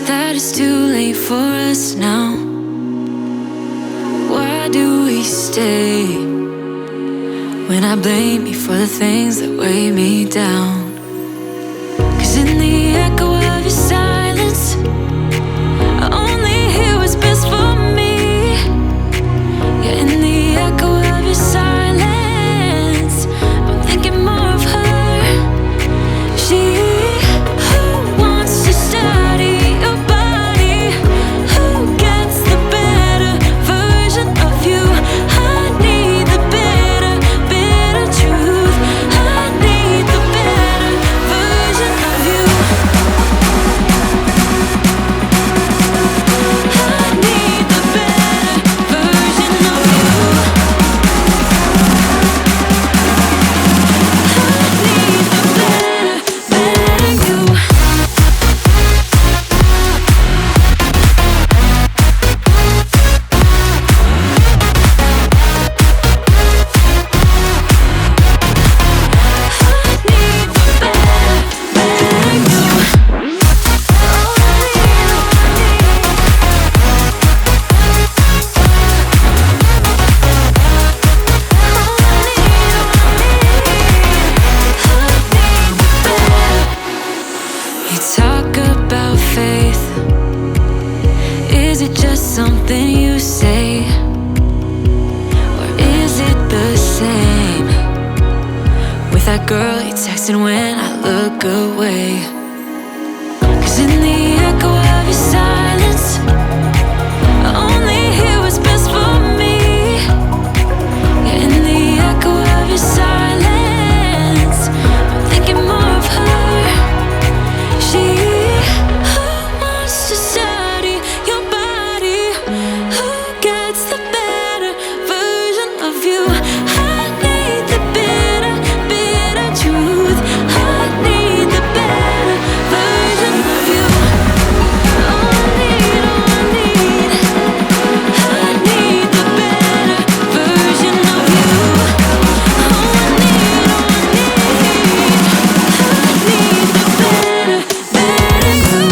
that it's too late for us now? Why do we stay when I blame you for the things that weigh me down? 'Cause in the echo of your silence, I only hear what's best for me. Yeah, in the echo of your silence, I'm thinking more of her. She who wants to study your body, who gets the better version of you. I need the better, bitter truth. I need the better version of you. I need the better version of you. You talk about faith. Is it just something you say? Or is it the same with that girl you texting when I look away? 'Cause in the echo of your silence, I only hear what's best for me. Yeah, in the echo of your silence, I'm thinking more of her. She who wants to study your body, who gets the better version of you. I need the bitter, bitter truth. I need the better version of you. Oh, I need, oh, I need. I need the better version of you. Oh, I need, oh, I need. I need the better, better you.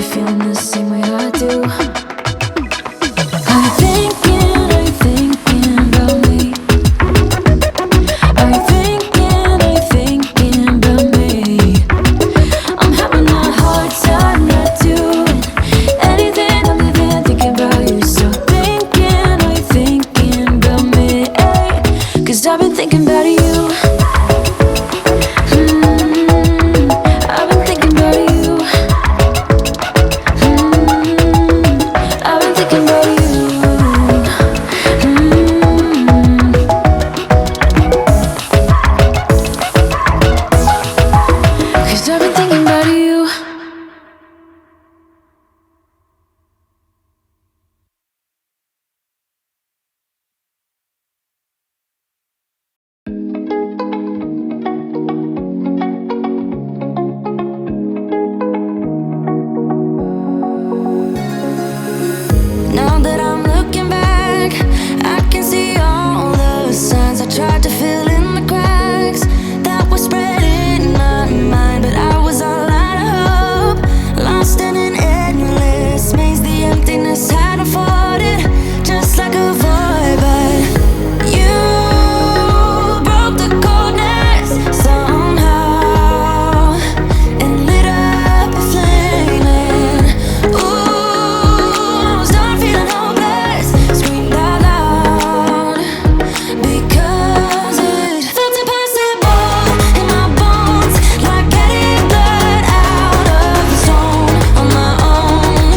you feeling the same way I do? Are you thinking about me? Are you thinking about me? I'm having a hard time not doing anything other than thinking about you. So are you thinking about me? Cause I've been thinking about you. I've been thinking about you. I've been thinking about you. Cause I've been thinking about you. Now that I'm looking back, I can see all the signs I tried to fill in the cracks that were spread in my mind, but I was all out of hope, lost in an endless maze. The emptiness had unfolded just like a void, but you broke the coldness somehow and lit up a flame. And ooh, I was done feeling hopeless, screamed out loud because it felt impossible in my bones, like getting blood out of the stone on my own.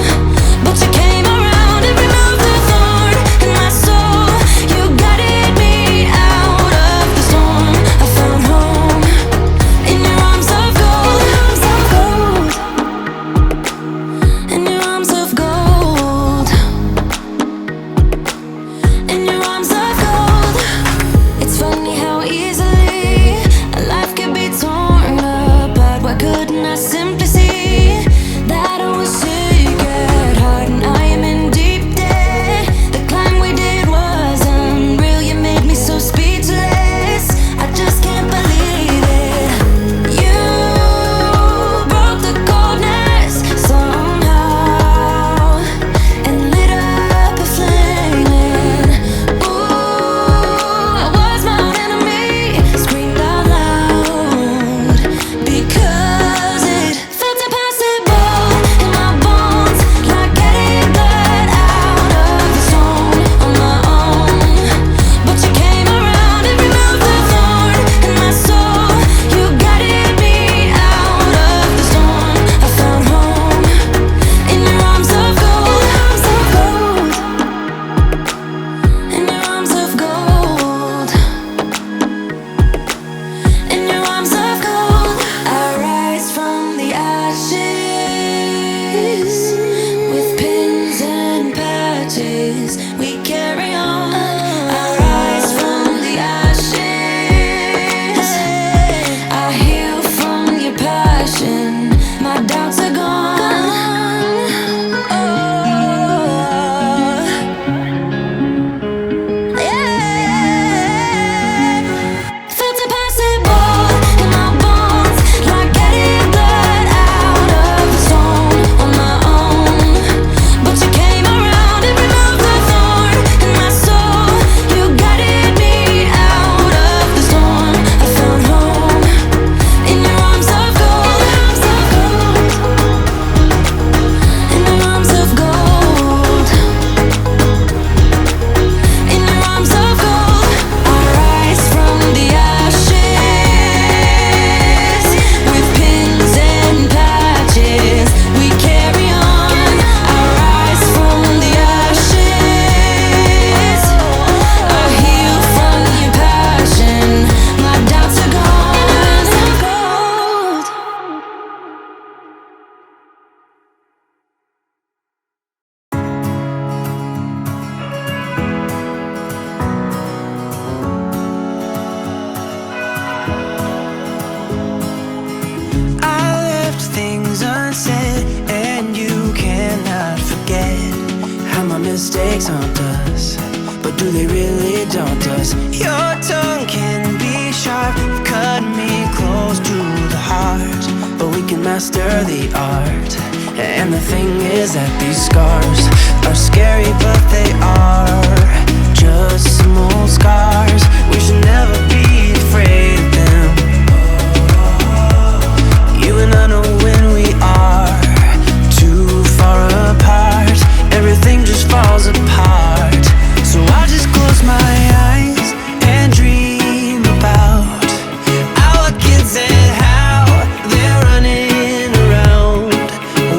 But you came around and removed the thorn in my soul. You guided me out of the storm. I found home in your arms of gold, in your arms of gold, in your arms of gold. It's funny how easily a life can be torn apart. Why couldn't I simply see that I was sick at heart and I am in deep debt? The climb we did was unreal. You made me so speechless. I just can't believe it. You broke the coldness somehow and lit up a flame. And ooh, I was my own enemy, screamed out loud because it felt impossible in my bones, like getting blood out of the stone on my own. But you came around and removed the thorn in my soul. You guided me out of the storm. I found home in your arms of gold, in your arms of gold, in your arms of gold. I rise from the ashes with pins and patches. We carry on. I rise from the ashes. I heal from your passion. My doubts are gone. Oh, yeah. Felt impossible in my bones, like getting blood out of the stone on my own. But you came around and removed the thorn in my soul. You guided me out of the storm. I found home in your arms of gold, in your arms of gold, in your arms of gold. I rise from the ashes with pins and patches. We carry on. I rise from the ashes. I heal from your passion. My doubts are gone. Gold. I left things unsaid, and you cannot forget how my mistakes haunt us, but do they really daunt us? Your tongue can be sharp, cut me close to the heart, but we can master the art And the thing is that these scars are scary, but they are just some old scars. We should never be afraid of them. You and I know when we are too far apart, everything just falls apart. So I just close my eyes and dream about our kids and how they're running around.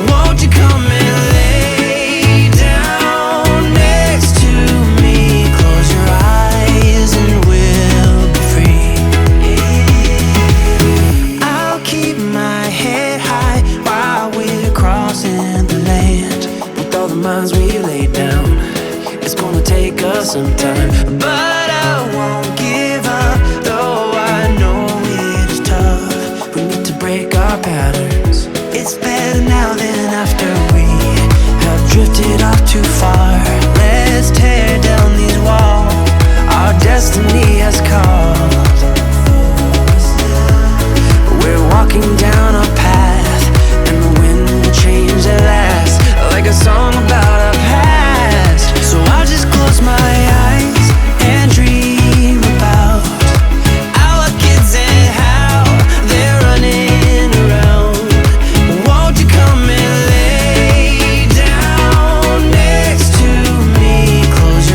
Won't you come and lay down next to me? Close your eyes and we'll be free. I'll keep my head high while we're crossing the land. With all the minds we laid down, it's gonna take us some time, but I won't give up, though I know it is tough. We need to break our patterns. It's better now than after we have drifted off too far. Let's tear down these walls. Our destiny has called. We're walking down a path, and the wind will change at last, like a song about our past. So I'll just close my eyes and dream about our kids and how they're running around. Won't you come and lay down next to me? Close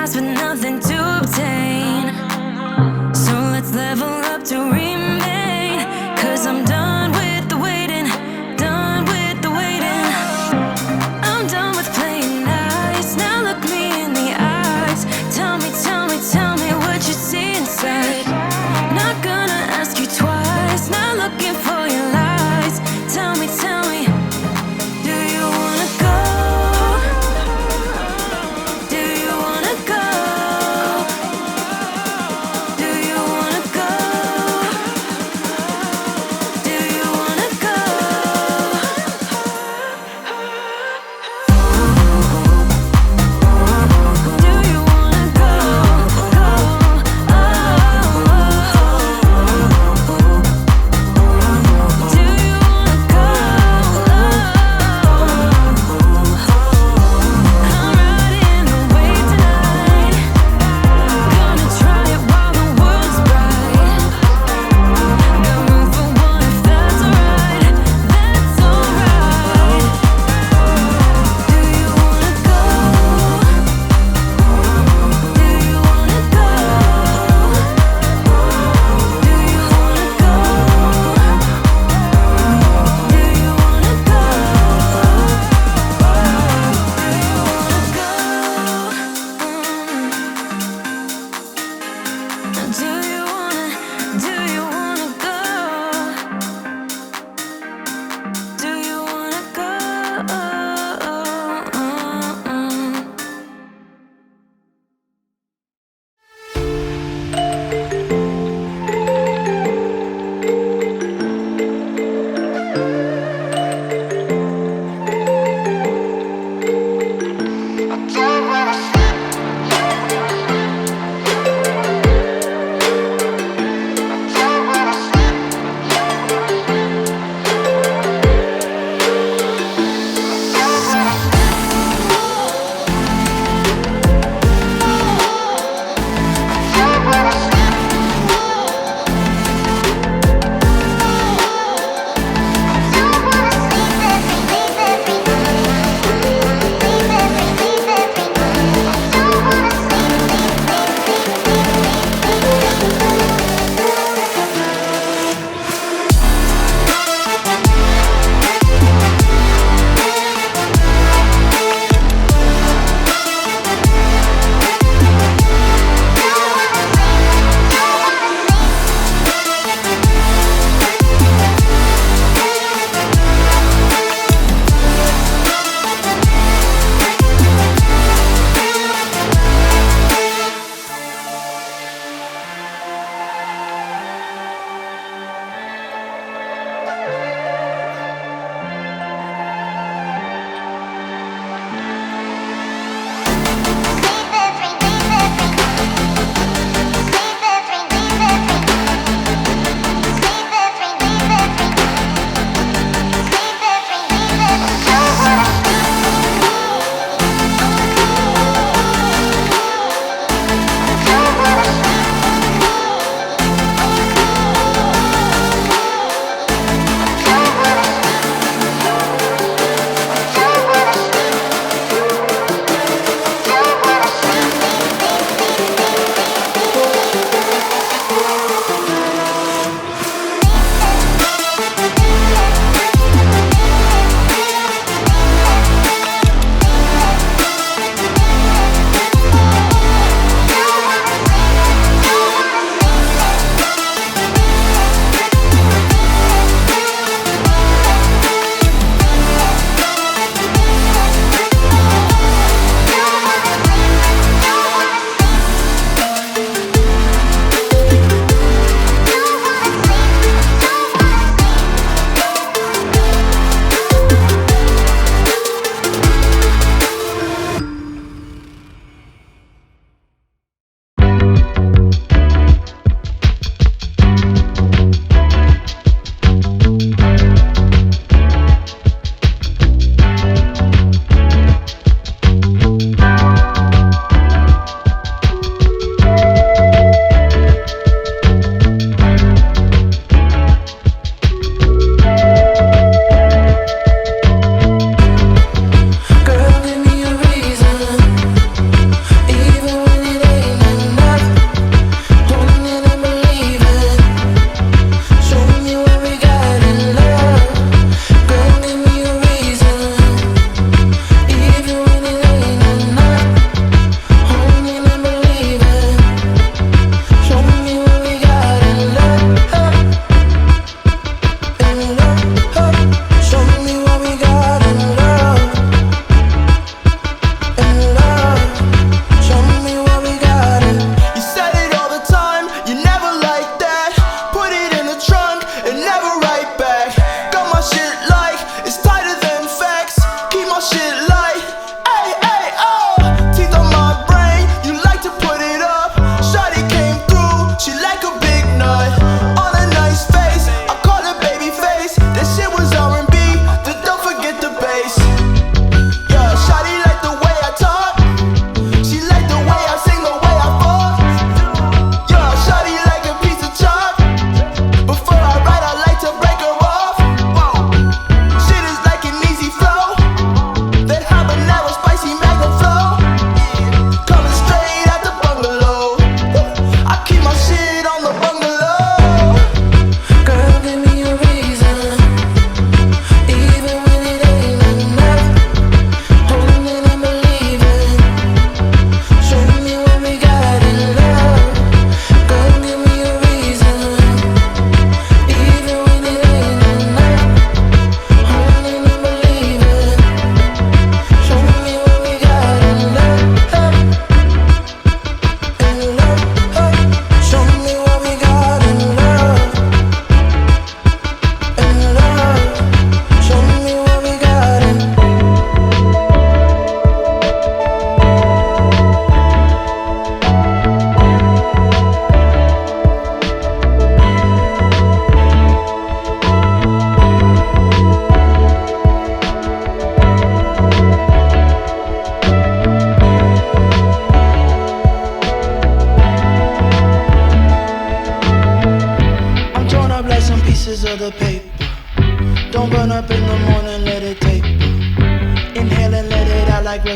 ask with nothing to obtain. So let's level up to remain. 'Cause I'm done with the waiting, done with the waiting. I'm done with playing nice. Now look me in the eyes. Tell me, tell me, tell me what you see inside. Not gonna ask you twice. Not looking for your lies. Tell me, do you wanna go? Do you wanna go?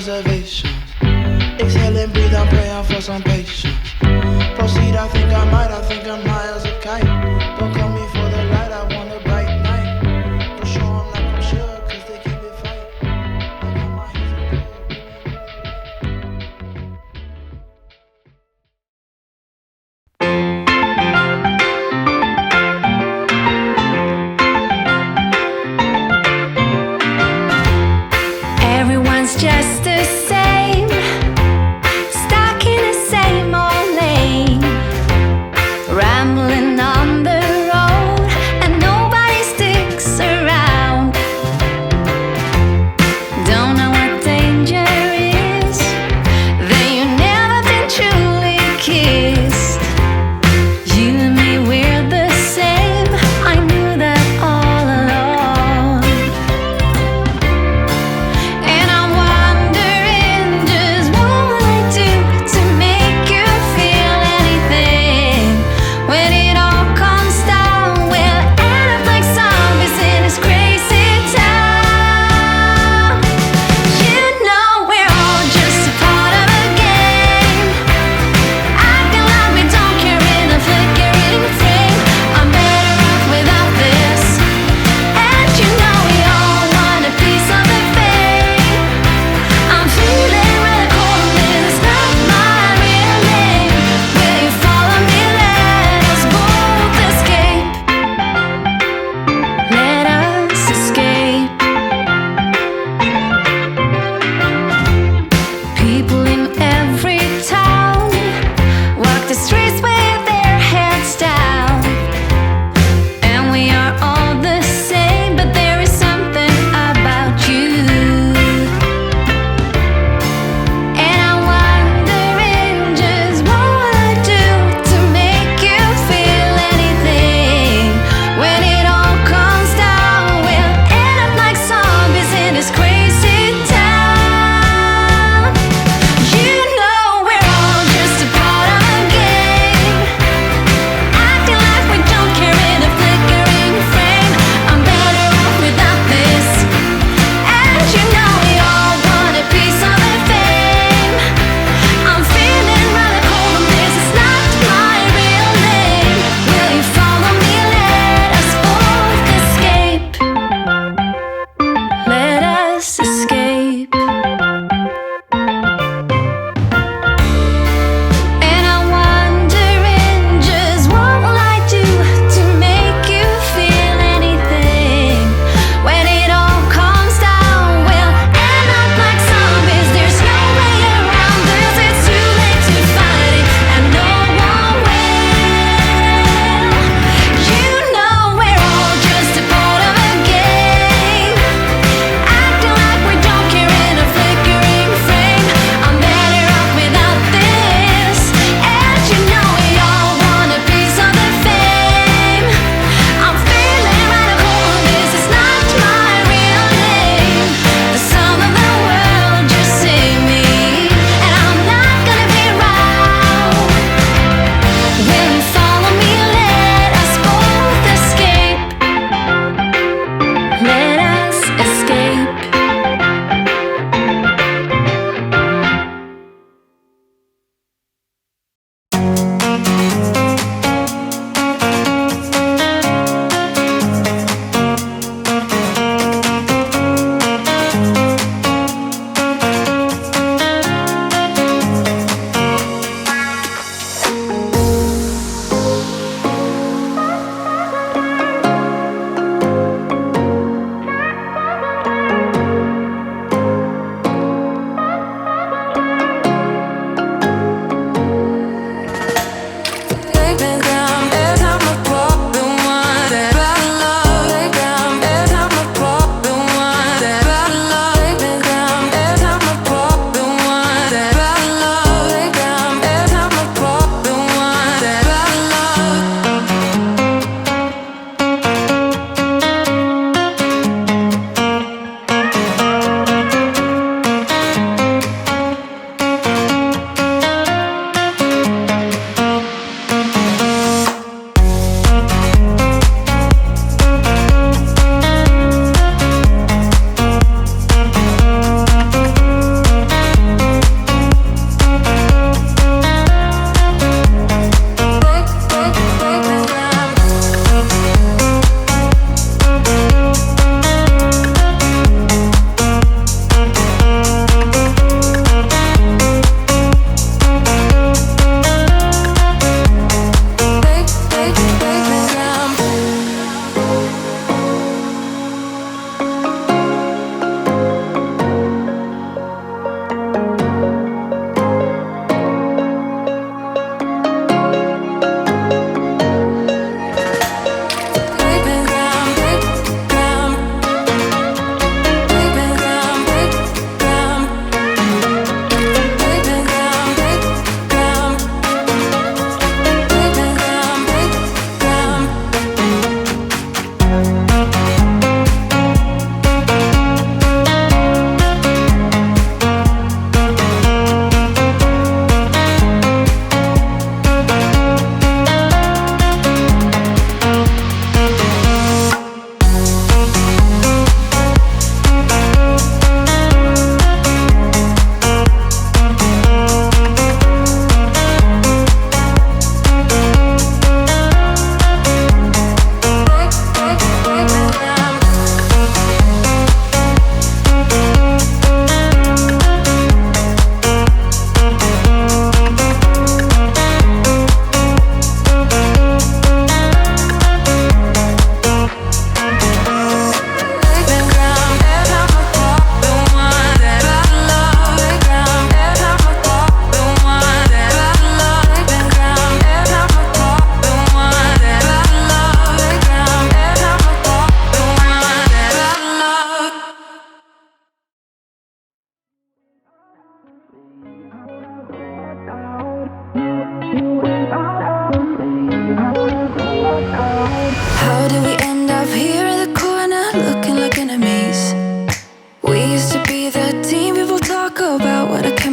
reservations. Exhale and breathe, I'm praying for some patience. Proceed, I think I'm high as a kite. Don't call me for the light, I want a bright night. Don't show 'em like I'm sure, cause they keep it fight. I got my hands in good. Everyone's just the same, stuck in the same old lane, rambling on the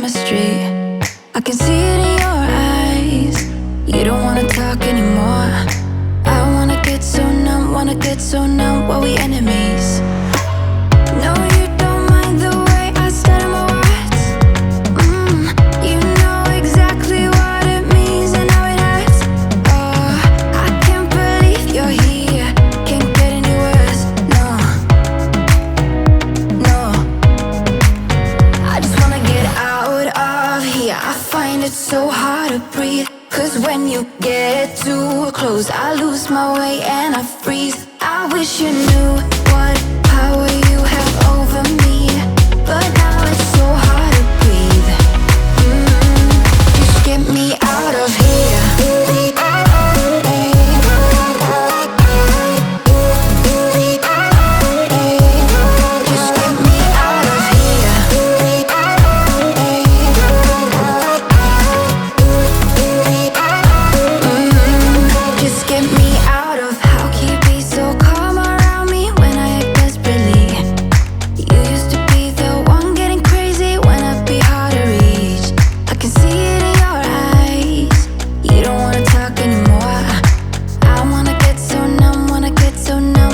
chemistry. I can see it in your eyes. You don't wanna talk anymore. I wanna get so numb while we enemies. No, you don't mind the way I stutter my words. You know exactly what it means and how it hurts. Oh, I can't believe you're here. Can't get any worse. No, no. I just wanna get out of here. I find it so hard to breathe. 'Cause when you get too close, I lose my way and I freeze. I wish you knew what power you have over me, but now it's so hard to breathe. Just get me out of here. Just get me out of here. Just get me out of. How can you be so calm around me when I act desperately? You used to be the one getting crazy when I'd be hard to reach. I can see it in your eyes. You don't wanna talk anymore. I wanna get so numb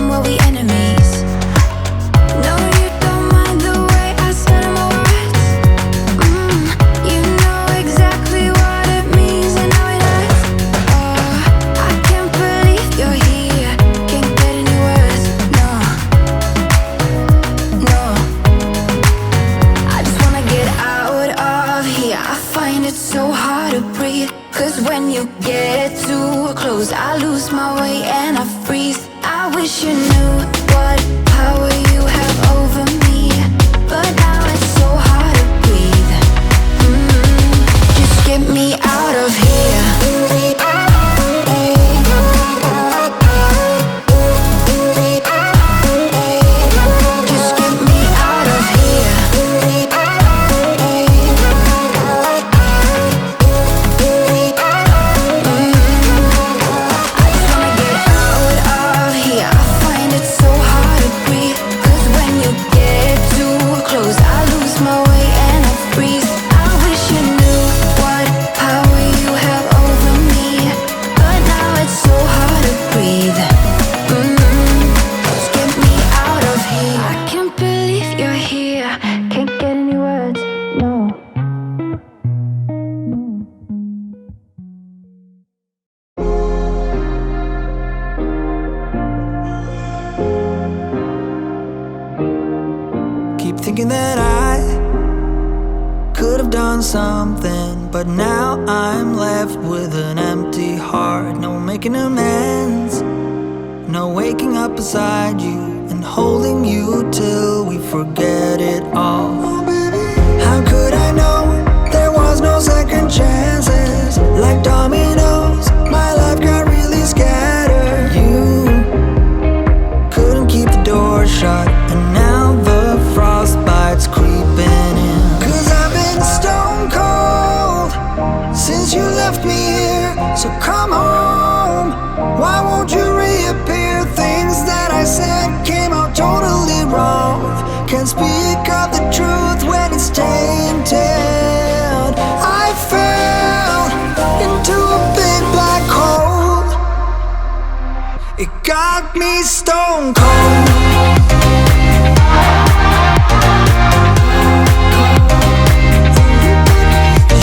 while we enemies. No, you don't mind the way I stutter my words. You know exactly what it means and how it hurts. Oh, I can't believe you're here. Can't get any worse. No, no. I just wanna get out of here. I find it so hard to breathe. 'Cause when you get too close, I lose my way and I freeze. I wish you knew what power you have over me, but now it's so hard to breathe. Just get me out of here. Just get me out of here. I just wanna get out of here. I find it so hard to breathe. 'Cause when you get too close, I lose my way and I freeze. I wish you knew what power you have over me, but now it's so hard to breathe. Just get me out of here. I can't believe you're here. Can't get any words. No. Keep thinking that I could have done something, but now I'm left with an empty heart. No making amends, no waking up beside you and holding you till we forget it all. How could I know there was no second chances? Like dominoes, my life got really scattered. You couldn't keep the door shut, and now the frostbite's creeping in. 'Cause I've been stone cold since you left me here. So come home, why won't you reappear? Things that I said came out totally wrong. Can't speak of the truth when it's tainted. I fell into a big black hole. It got me stone cold.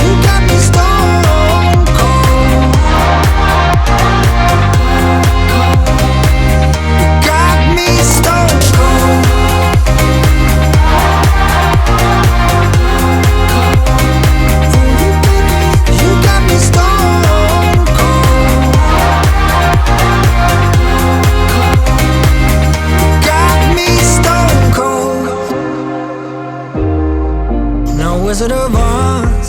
You got me stone cold. You got me stone cold. You got me stone cold. Got me stone cold. No Wizard of Oz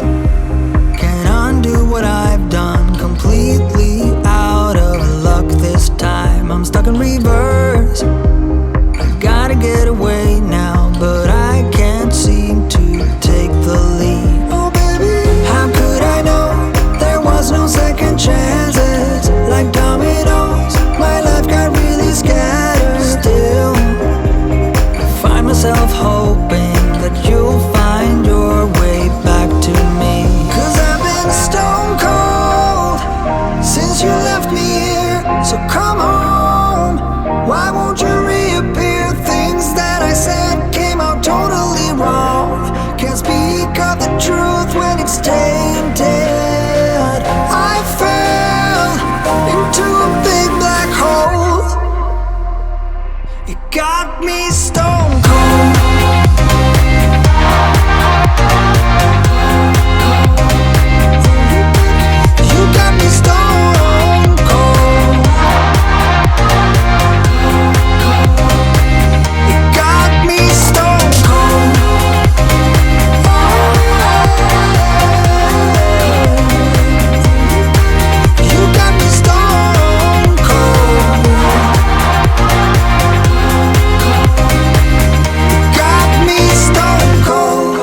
can undo what I've done. Completely out of luck this time. I'm stuck in reverse. I gotta get away now, but I can't seem to take the lead. Oh baby, how could I know there was no second chances? Like dominoes, my life got really scattered. Still, I find myself hoping that you'll find your way back to was staying dead. I fell into a big black hole. It got me stone cold. You got me stone cold. It got me stone cold. You got me stone cold. Got me stone cold.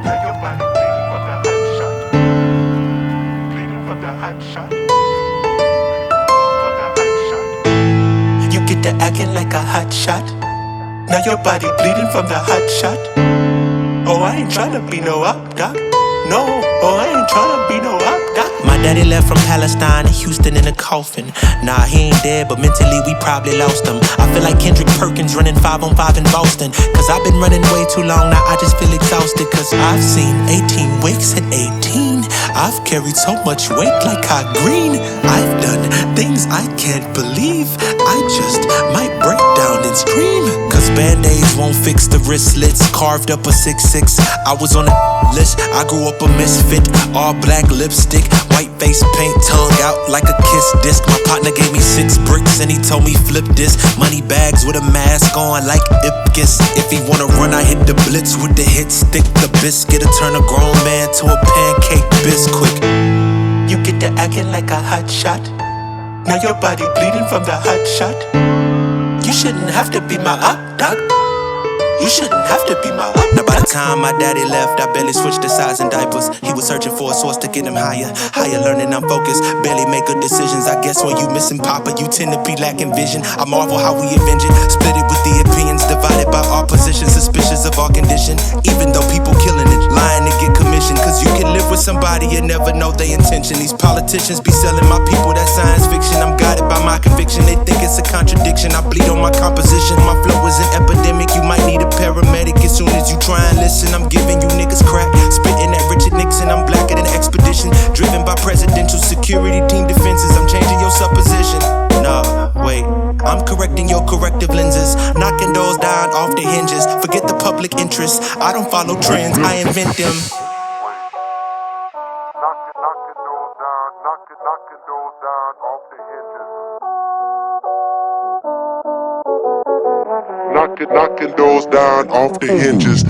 Now your body bleeding from the hot shot. Bleeding from the hot shot. From the hot shot. You get to acting like a hot shot. Now your body bleeding from the hot shot. Oh, I ain't tryna be no up, doc. No, oh, I ain't tryna be no up, doc. My daddy left from Palestine to Houston in a coffin. Nah, he ain't dead, but mentally we probably lost him. I feel like Kendrick Perkins running 5-on-5 in Boston. Cause I've been running way too long, now I just feel exhausted. Cause I've seen 18 weeks at 18. I've carried so much weight like hot green. I've done things I can't believe. I just might break down and scream. Cause band-aids won't fix the wristlets. Carved up a 6'6". I was on the list. I grew up a misfit. All black lipstick, white face paint, tongue out like a kiss disc. My partner gave me 6 bricks and he told me flip this. Money bags with a mask on like Ipkiss. If he wanna run, I hit the blitz with the hit stick. The biscuit to turn a grown man to a pancake bisquick. You get to acting like a hot shot. Now your body bleeding from the hot shot. You shouldn't have to be my op, doc. You shouldn't have to be my op. Now by the time my daddy left, I barely switched the size and diapers. He was searching for a source to get him higher. Higher learning, I'm focused. Barely make good decisions. I guess when you missing Papa, you tend to be lacking vision. I marvel how we avenge it. Split it with the opinions, divided by our positions. Suspicious of our condition. Even though people killing it, lying to get commission. Cause you can live with somebody and never know their intention. These politicians be selling my people that science fiction. I'm guided by my conviction. They think it's a contradiction. I bleed on my composition. My flow is an epidemic. You might need a paramedic as soon as you try and listen. I'm giving you niggas crack. Spitting at Richard Nixon. I'm blacker than expedition. Driven by presidential security team defenses. I'm changing your supposition. Nah, wait. I'm correcting your corrective lenses. Knocking doors down off the hinges. Forget the public interest. I don't follow trends. I invent them. Knocking doors down off the hinges.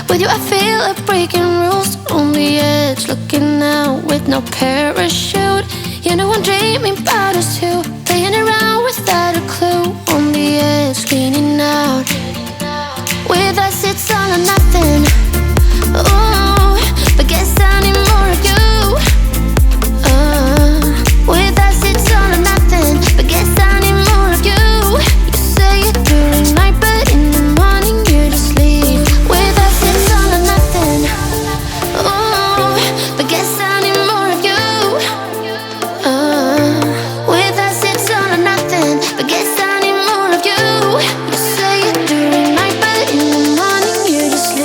With you I feel like breaking rules. On the edge, looking out with no parachute. You know I'm dreaming about us two, playing around without a clue. On the edge, leaning out. With us it's all or nothing. Ooh, but guess I need more of you. With us it's all or nothing, but guess I need more of you. You say it during night, but in the morning you just leave. With us it's all or nothing. Ooh, but guess I need more of you. With us it's all or nothing, but guess I need more of you. You say it during night, but in the morning you just leave.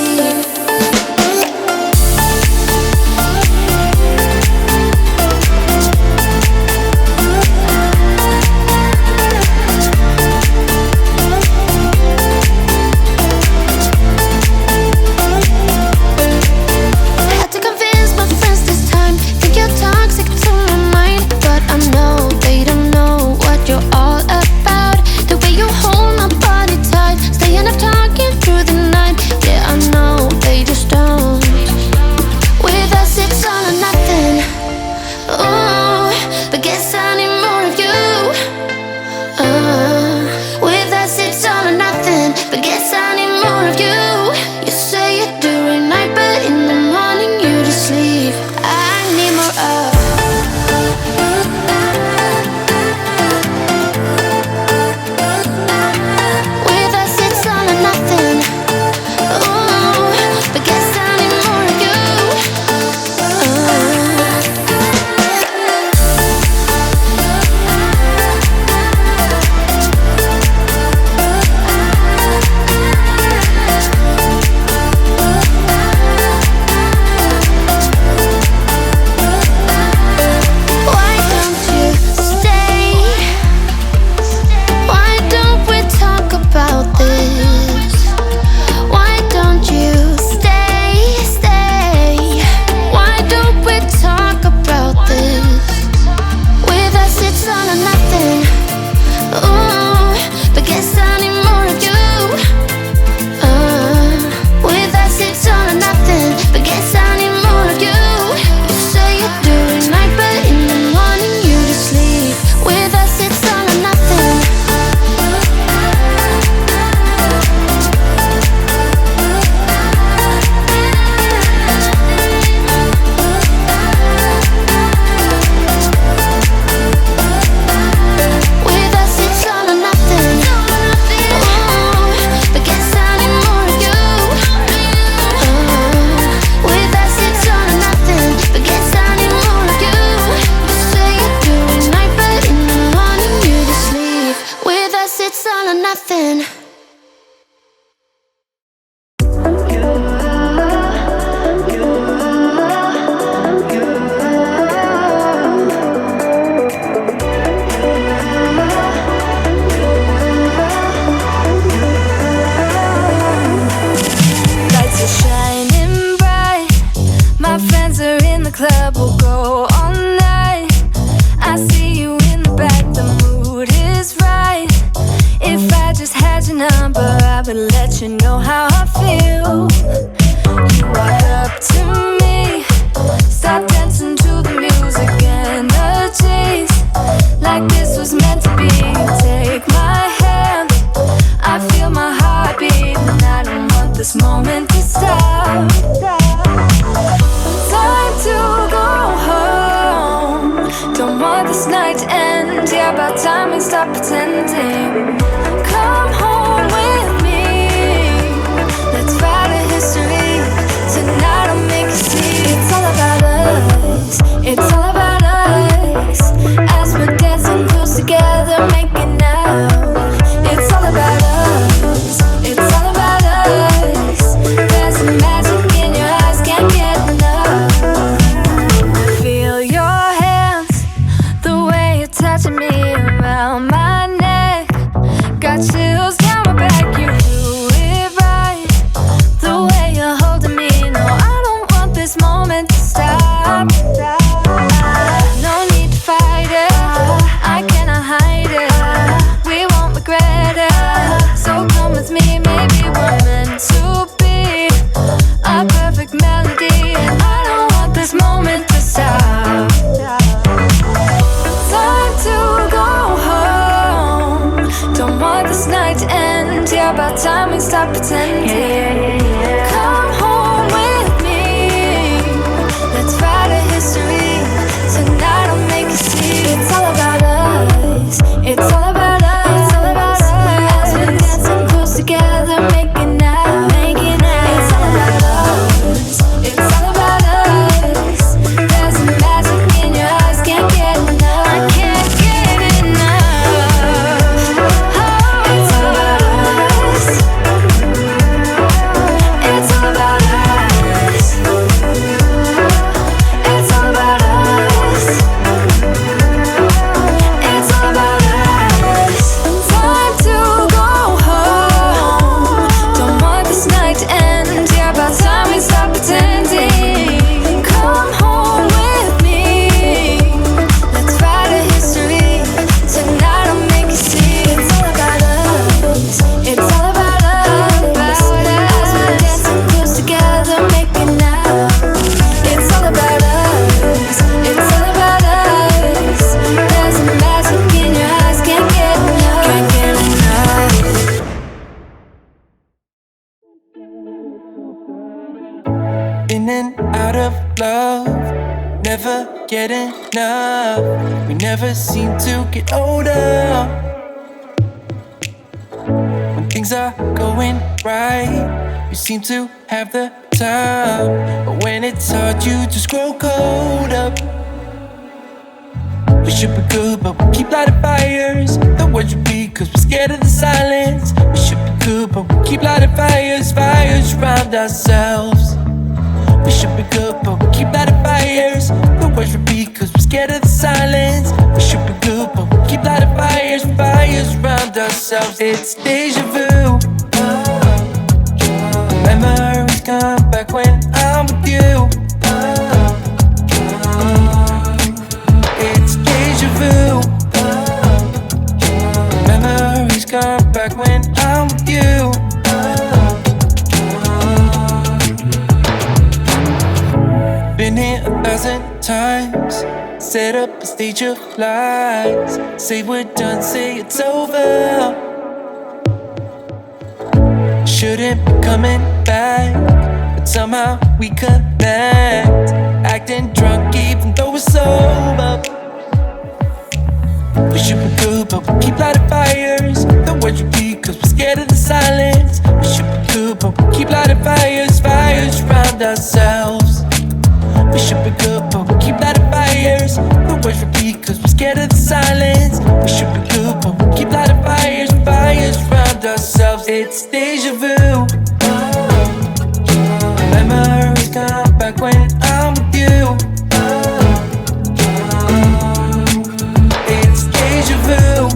in, out of love, never get enough. We never seem to get older. When things are going right, you seem to have the time, but when it's hard, you just grow cold up. We should be good, but we keep lighting fires. The words repeat, cause we're scared of the silence. We should be good, but we keep lighting fires, fires around ourselves. We should be good, but we keep lighting fires. The words repeat, cause we're scared of the silence. We should be good, but we keep lighting fires, fires around ourselves. It's deja vu. Memories come back when I'm with you. It's deja vu. Memories come back when I'm with you. Been here 1,000 times. Set up a stage of lies. Say we're done, say it's over. Shouldn't be coming back, but somehow we connect. Acting drunk even though we're sober. We should be good, but we keep lighting fires. The words repeat, cause we're scared of the silence. We should be good, but we keep lighting fires, fires around ourselves. We should be good, but we keep lighting fires. The words repeat, cause we're scared of the silence. We should be good, but we keep lighting fires, fires around ourselves. It's deja vu. Memories come back when I'm with you. It's deja vu.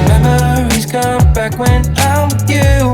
Memories come back when I'm with you.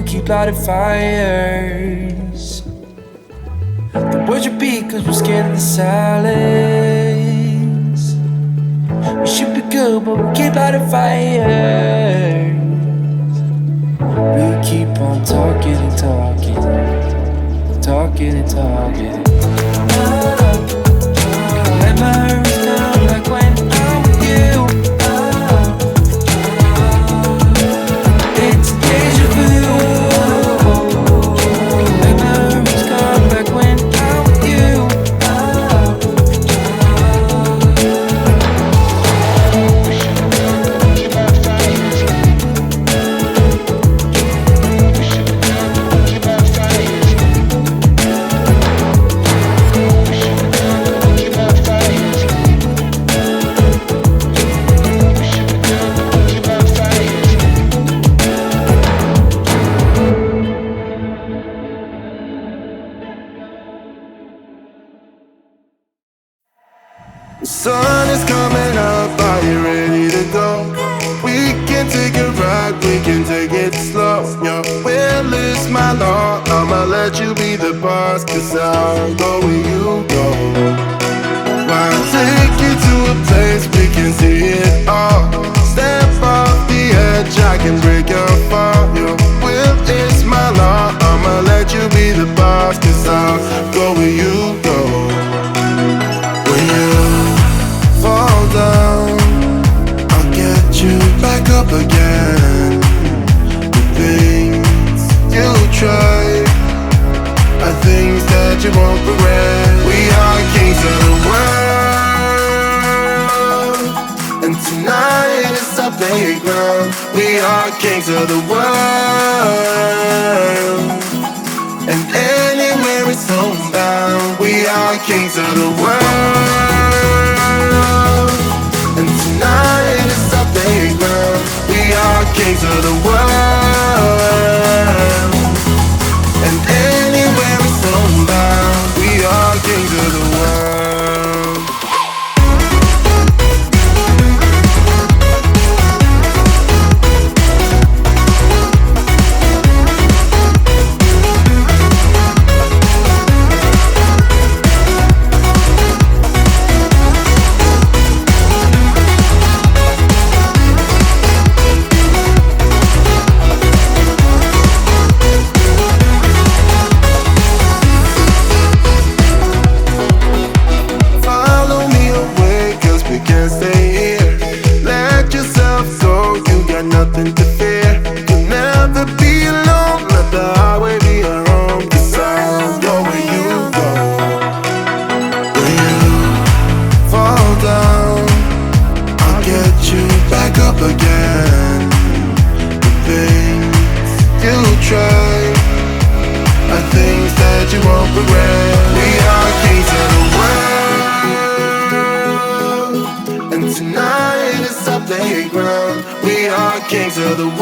Keep lighting fires. The words repeat cause we're scared of the silence. We should be good, but we keep lighting fires. We keep on talking and talking, talking and talking. Memories come back when I'm with you. It's deja vu. The sun is coming up, are you ready to go? We can take a ride, we can take it slow. Your will is my law, I'ma let you be the boss. Cause I'll go where you go. I'll take you to a place we can see it all. Step off the edge, I can break your fall. Your will is my law, I'ma let you be the boss. Cause I'll go where you go. When you fall down, I'll get you back up again. The things you try are things that you won't regret. We are kings of the world, and tonight is our playground. We are kings of the world, and anywhere it's homebound. We are kings of the world, and tonight is our playground. We are kings of the world, and anywhere it's homebound. We are kings of the world. playground. We are kings of the world,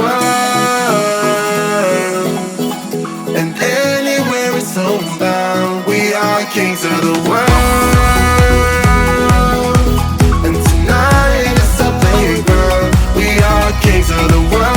and anywhere it's homebound. We are kings of the world, and tonight is our playground. We are kings of the world.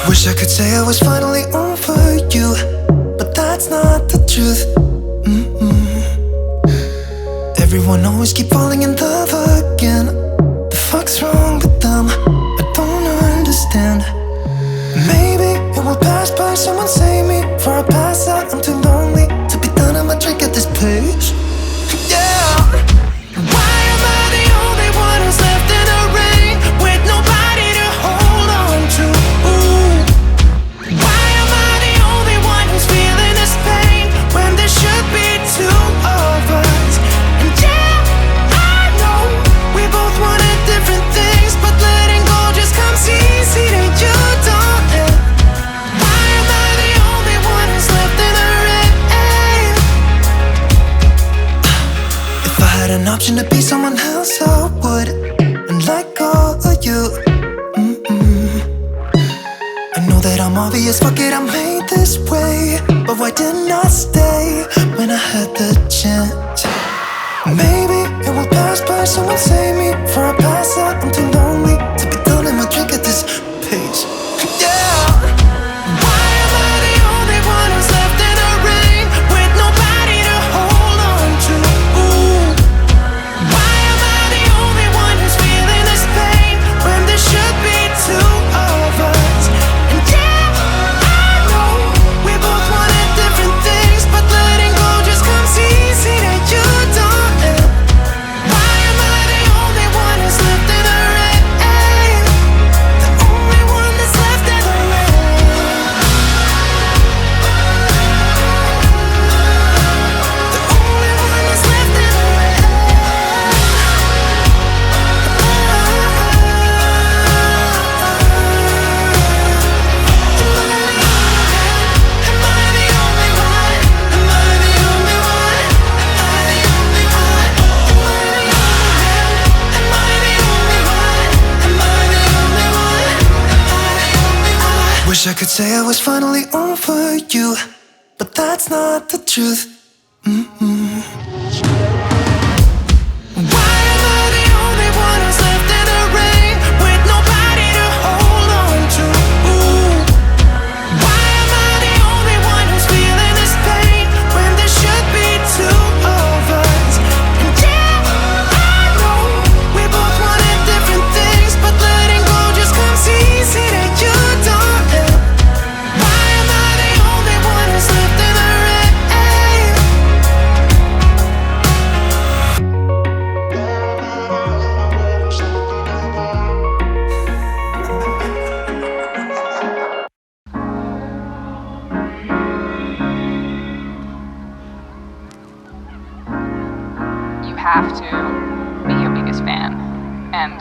Wish I could say I was finally over you, but that's not the truth. Everyone always keep falling in love again. The fuck's wrong with them? I don't understand. Maybe it will pass by, someone save me. Before I pass out, I'm too lonely to be done. I'ma drink at this pace. Yeah. Why am I the only one who's left in the rain with nobody to hold on to? Why am I the only one who's feeling this pain when there should be two of us? And yeah, I know we both wanted different things, but letting go just comes easy to you, don't it? Why am I the only one who's left in the rain? If I had an option to be someone else, I would, and let go of you. I know that I'm obvious, fuck it, I'm made this way. But why didn't I stay when I had the chance? Maybe it will pass by, someone save me. Before I pass out, I'm too lonely to be done in my drink at this pace. Yeah. Why am I the only one who's left in the rain with nobody to hold on to? Why am I the only one who's feeling this pain when there should be two of us? And yeah, I know we both wanted different things, but letting go just comes easy to you, don't it? Why am I the only one who's left in the rain? The only one that's left in the rain. The only one that's left in the rain. Am I the only one? Am I the only one? Am I the only one? Am I the only one? Am I the only one? Am I the only one? Wish I could say I was finally over you, but that's not the truth. Why am I the only one who's left in the rain with nobody to hold on to? Why am I the only one who's feeling this pain when there should be two of us? And yeah, I know we both wanted different things, but letting go just comes easy to you, don't it? Why am I the only one who's left in the rain? You have to be your biggest fan. And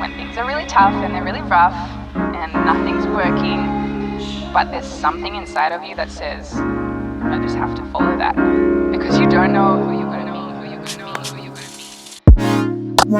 when things are really tough and they're really rough and nothing's working, but there's something inside of you that says, I just have to follow that. Because you don't know who you're gonna be, who you're gonna be, who you're gonna be.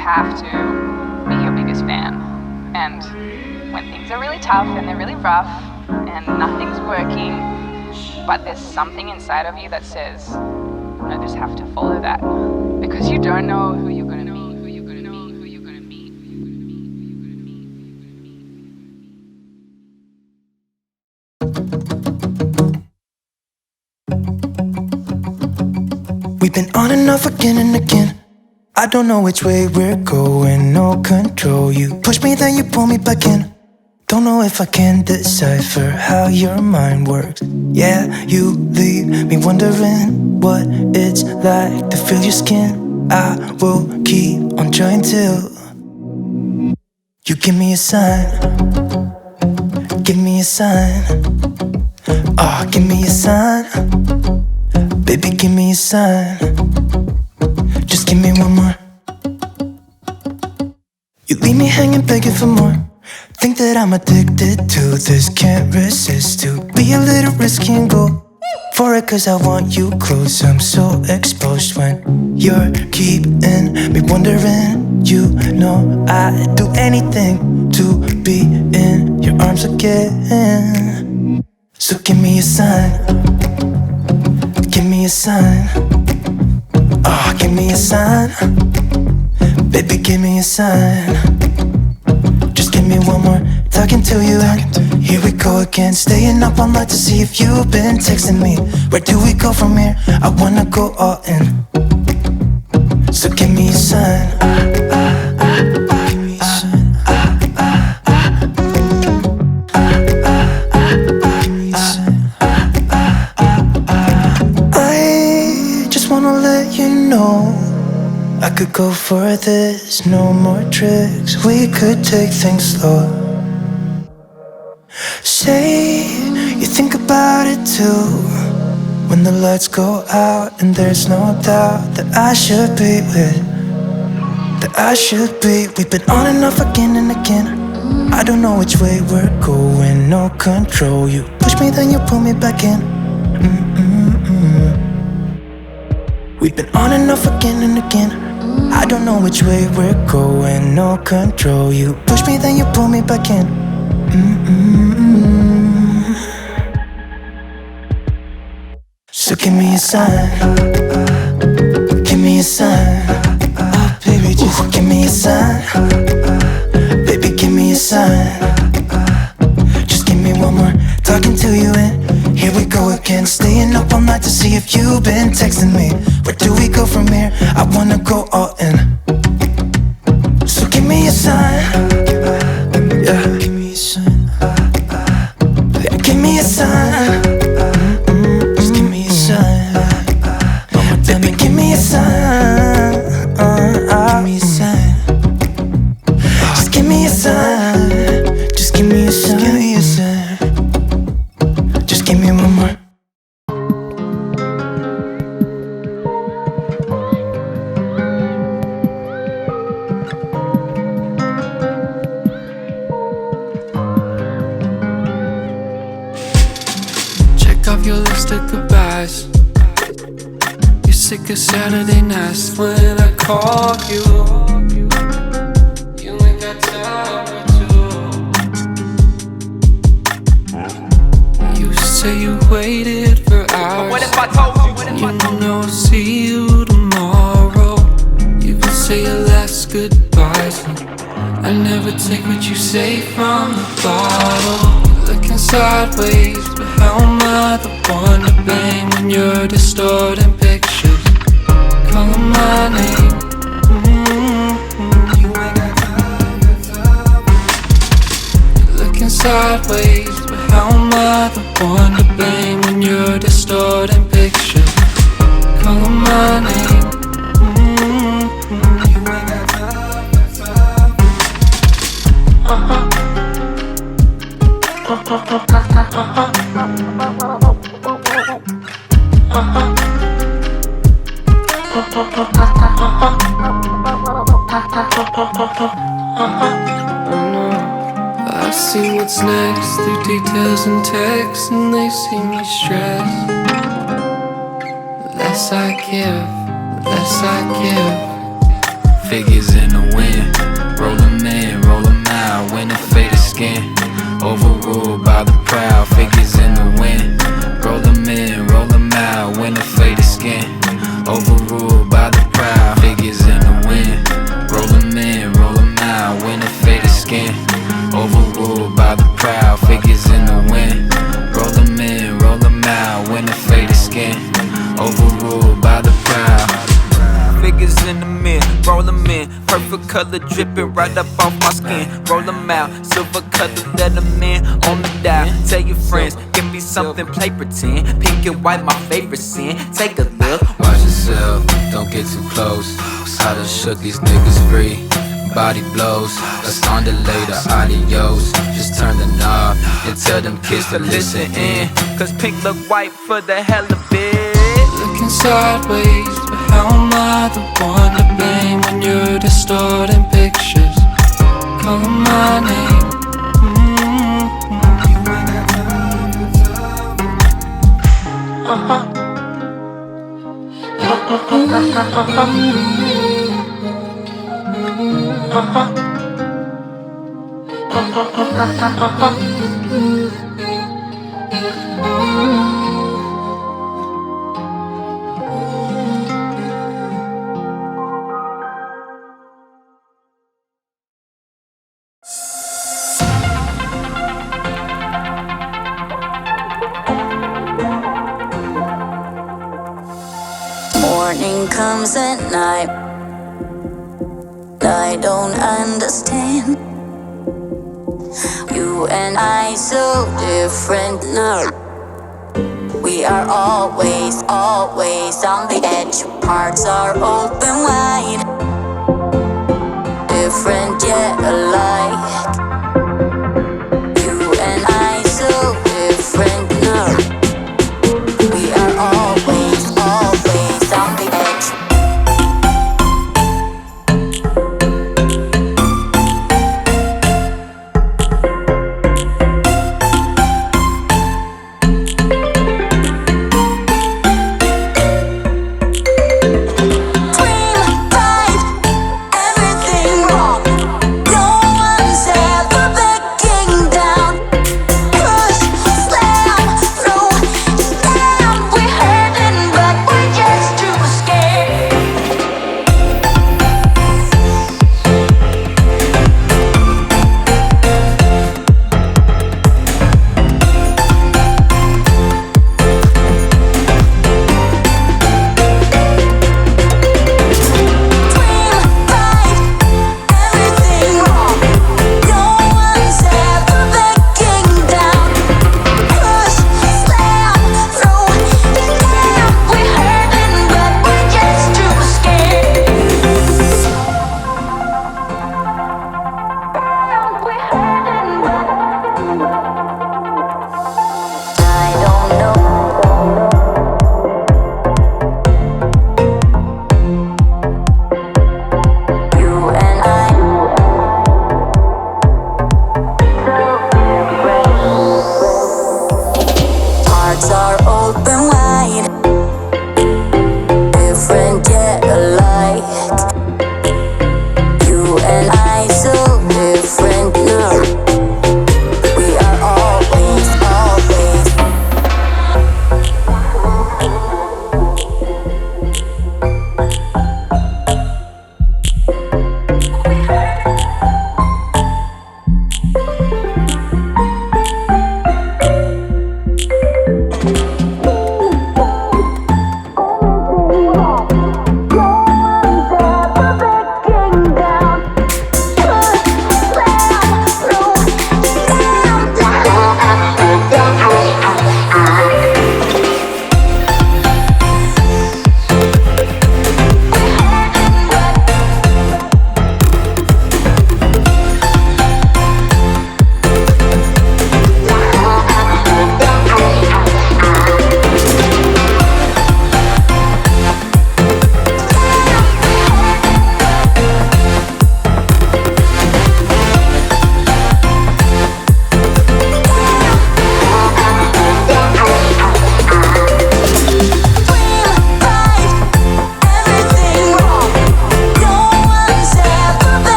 have to be your biggest fan. And when things are really tough and they're really rough and nothing's working, but there's something inside of you that says, I just have to follow that. Because you don't know who you're going to be. We've been on and off again and again. I don't know which way we're going, no control. You push me, then you pull me back in. Don't know if I can decipher how your mind works. Yeah, you leave me wondering what it's like to feel your skin. I will keep on trying till you give me a sign. Give me a sign. Oh, give me a sign. Baby, give me a sign. Just give me one more. You leave me hanging, begging for more. Think that I'm addicted to this, can't resist to be a little risky and go for it, cause I want you close. I'm so exposed when you're keeping me wondering. You know I'd do anything to be in your arms again. So give me a sign. Give me a sign. Oh, give me a sign. Baby, give me a sign. Just give me one more, talking to you. Here we go again, staying up all night to see if you've been texting me. Where do we go from here? I wanna go all in. So give me a sign. Give me a sign. I just wanna let you know I could go for this, no more tricks. We could take things slow. Say you think about it too. When the lights go out and there's no doubt that I should be with, that I should be. We've been on and off again and again. I don't know which way we're going, no control. You push me, then you pull me back in. We've been on and off again and again. I don't know which way we're going, no control. You push me, then you pull me back in. So give me a sign. Give me a sign. Oh baby, just give me a sign. Baby, give me a sign. Just give me one more, talking to you and here we go again, staying up all night to see if you've been texting me. Where do we go from here? I wanna go all in. So give me a sign. Yeah. Give me a sign. Yeah, give me a sign. Just give me a sign. Baby, give me a sign. Give me a sign. Just give me a sign. Just give me a sign. Give me a sign. Just give me one more. Check off your list of goodbyes. You're sick of Saturday nights when I call you. say your last goodbyes. I never take what you say from the bottle. You're looking sideways, but how am I the one to blame when you're distorting pictures? Calling my name. You're looking sideways, but how am I the one to blame when you're distorting pictures? Calling my name. I see what's next through details and text, and they see me stressed. The less I give, the less I give. Figures in the wind, roll them in, roll them out. When the faded skin, overruled by the proud. Figures in the wind, roll them in, roll them out. When the faded skin, overruled by the proud. Figures in the wind, roll them in, roll them out. When the faded skin, overruled by the proud. Figures in the wind, roll them in, roll them out. When the faded skin, overruled by the proud. Figures in the mirror, roll them in. Perfect color dripping right up off my skin. Roll them out, silver color, let them in on the dial. Tell your friends, give me something, play pretend. Pink and white, my favorite sin. Take a look. Watch yourself, don't get too close. I done shook these niggas free. Body blows, let's on the later, adios. Just turn the knob and tell them kids to listen in. Cause pink look white for the hell of it. Looking sideways, but how am I the one to blame when you're distorting pictures? Calling my name. Morning comes at night. I don't understand. You and I so different now. We are always, always on the edge. Hearts are open wide. Different yet alike. You and I so different now. We are always, always on the edge. Dream time.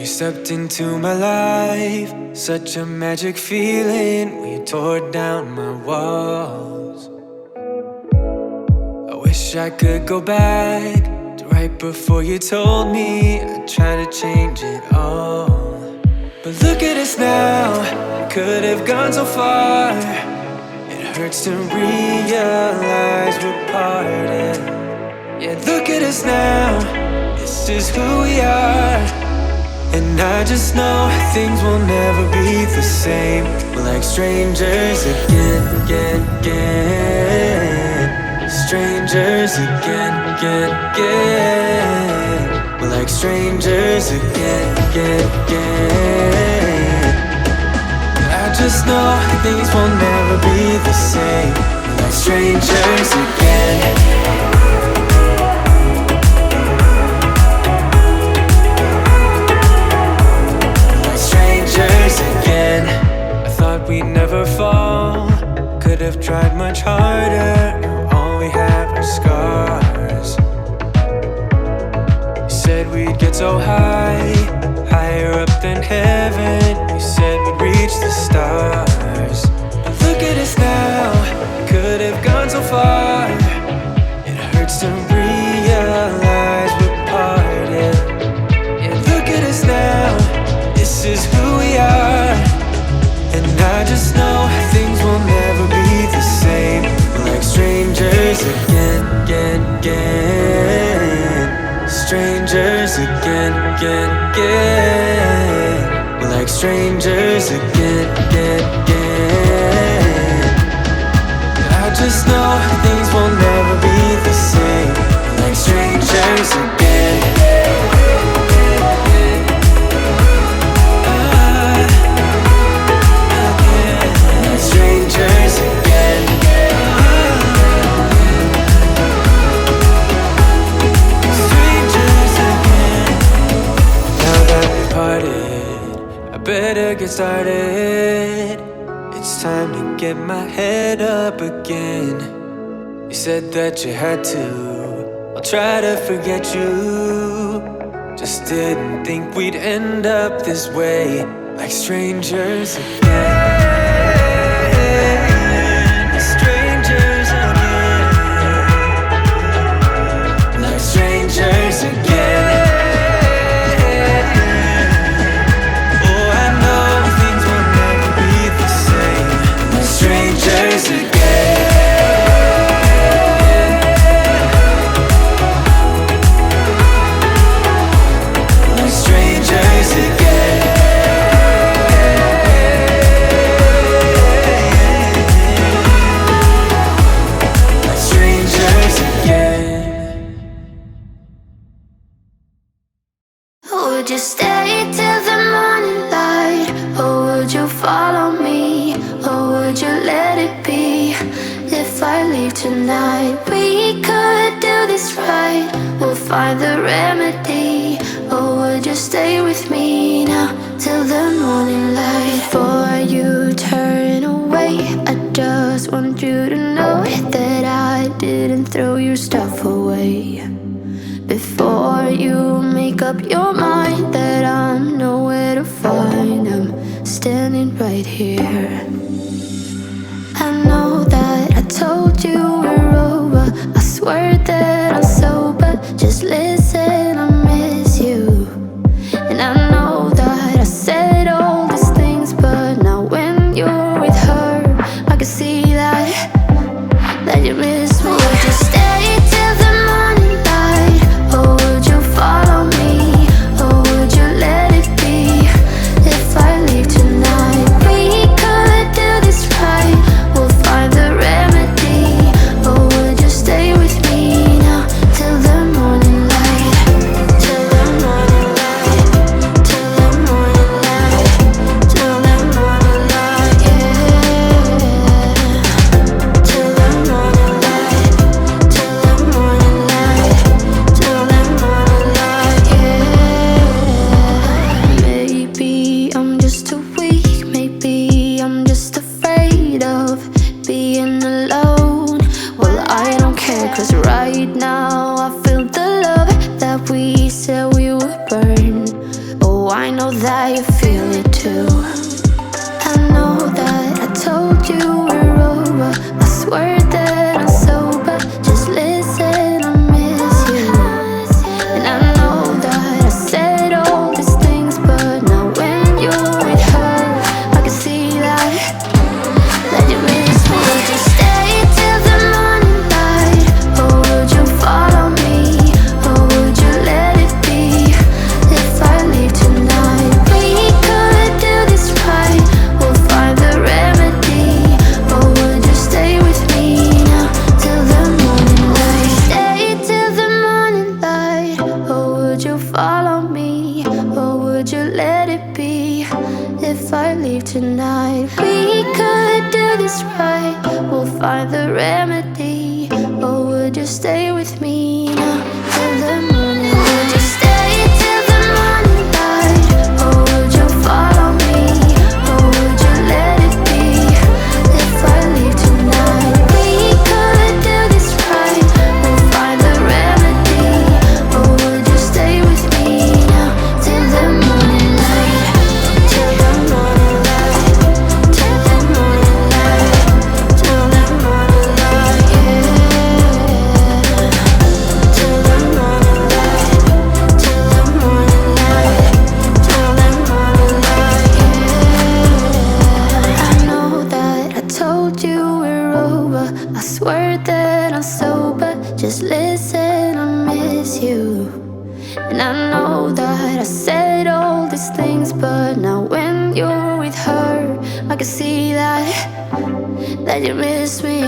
you stepped into my life, such a magic feeling when you tore down my walls. I wish I could go back to right before you told me I'd try to change it all. But look at us now, we could have gone so far. It hurts to realize we're parted. Yeah, look at us now, this is who we are. And I just know things will never be the same. We're like strangers again. Strangers again. We're like strangers again. I just know things will never be the same. We're like strangers again. Again, I thought we'd never fall. Could have tried much harder. Now all we have are scars. You said we'd get so high, higher up than heaven. You said we'd reach the stars. But look at us now, we could have gone so far. It hurts to realize we're parted. Yeah, look at us now, this is who we are. And I just know things will never be the same. We're like strangers again. Strangers again. We're like strangers again. I just know things will never be the same. We're like strangers again. Strangers again. Strangers again. Now that we parted, I better get started. It's time to get my head up again. You said that you had to, I'll try to forget you. Just didn't think we'd end up this way, like strangers again. Strangers again. Oh, I know things will never be the same. Like strangers again. Like strangers again. Like strangers again. Would you stay till the morning light? Or would you follow me? Or would you let it be? If I leave tonight, we could do this right. We'll find the remedy. Or would you stay with me now till the morning light? Before you turn away, I just want you to know that I didn't throw your stuff away. Before you make up your mind that I'm nowhere to find, I'm standing right here. I know that I told you we're over. I swear that I'm sober. Just listen, I miss you. And I know that I said all these things, but now when you're with her, I can see that you miss me. Would you stay till the morning light? Or would you follow me? Or would you let it be? If I leave tonight, we could do this right. We'll find the remedy. Or would you stay with me Oh, I know that you feel it too. I know that I told you we're over. I swear that I'm sober. Just listen, I miss you. And I know that I said all these things, but now when you're with her, I can see that you miss me. Would you stay till the morning light? Or would you follow me? Or would you let it be? If I leave tonight, we could do this right. We'll find the remedy. Or would you stay with me now till the morning light? Stay till the morning light. Or would you follow me? Or would you let it be? If I leave tonight, we could do this right. We'll find the remedy. Or would you stay with me now till the morning light? Would you stay till the morning light? Or would you follow me? Or would you let it be? If I leave tonight, we could do this right. We'll find the remedy. Or would you stay with me now till the morning light? Till the morning light. Till the morning light. Till the morning light, yeah. Till the morning light. Till the morning light. Till the morning light, yeah. I know that I told you we're over. I swear that I'm sober. Just listen, I miss you. And I know that I said all these things, but now when you're with her, I can see that you miss me.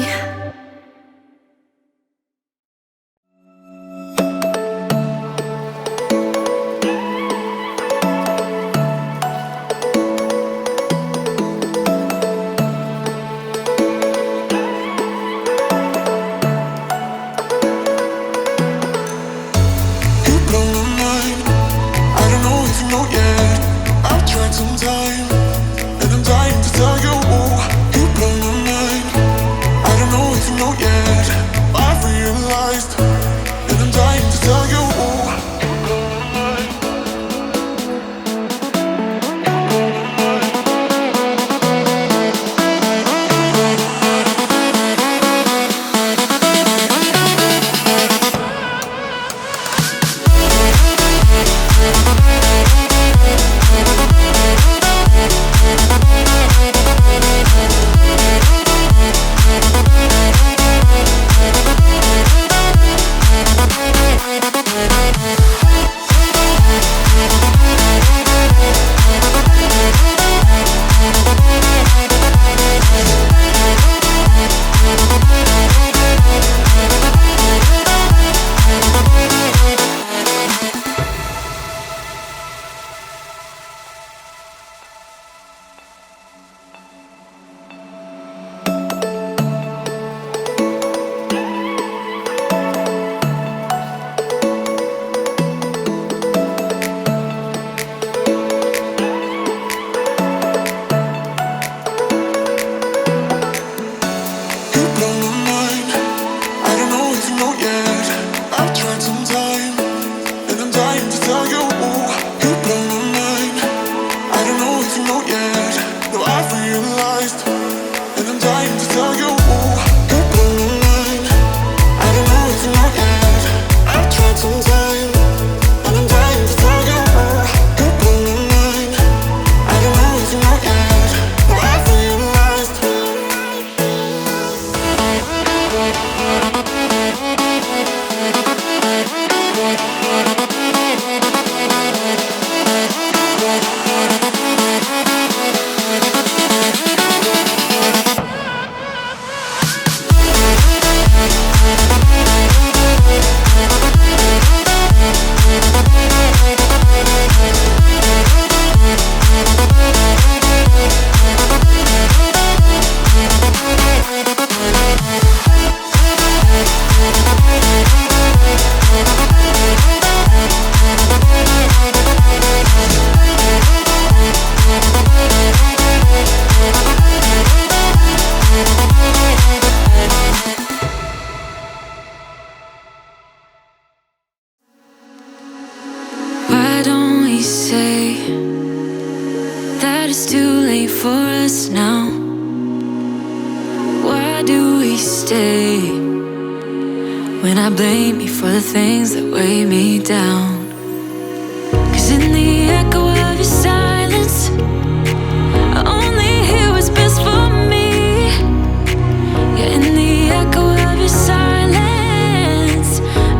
You blow my mind. I don't know if you know yet. I've tried some time, and I'm dying to tell you. You blow my mind. I don't know it's too late for us now. Why do we stay when I blame you for the things that weigh me down? 'Cause in the echo of your silence, I only hear what's best for me. Yeah, in the echo of your silence,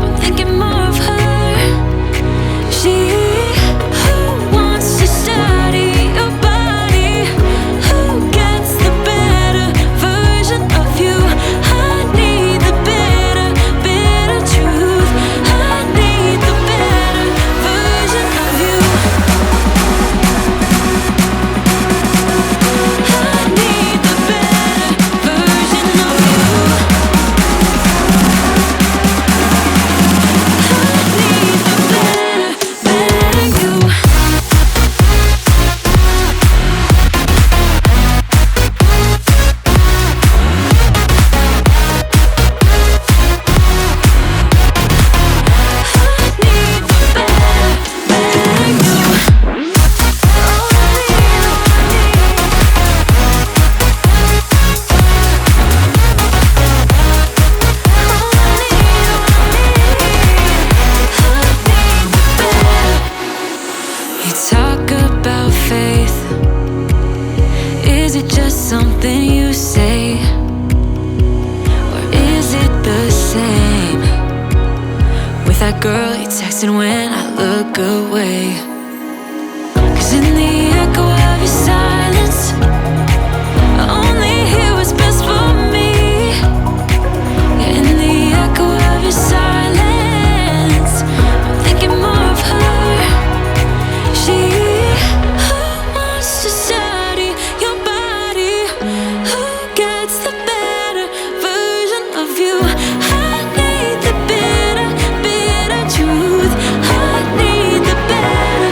I'm thinking more of her. She who wants to study your body, who gets the better version of you. I need the better, better truth. I need the better version of you. I need the better version of you. I need the better you. You talk about faith. Is it just something you say? Or is it the same with that girl you texting when I look away? 'Cause in the echo of your silence, I only hear what's best for me. Yeah, in the echo of your silence, I'm thinking more of her. She who wants to study your body, who gets the better version of you. I need the better, better truth. I need the better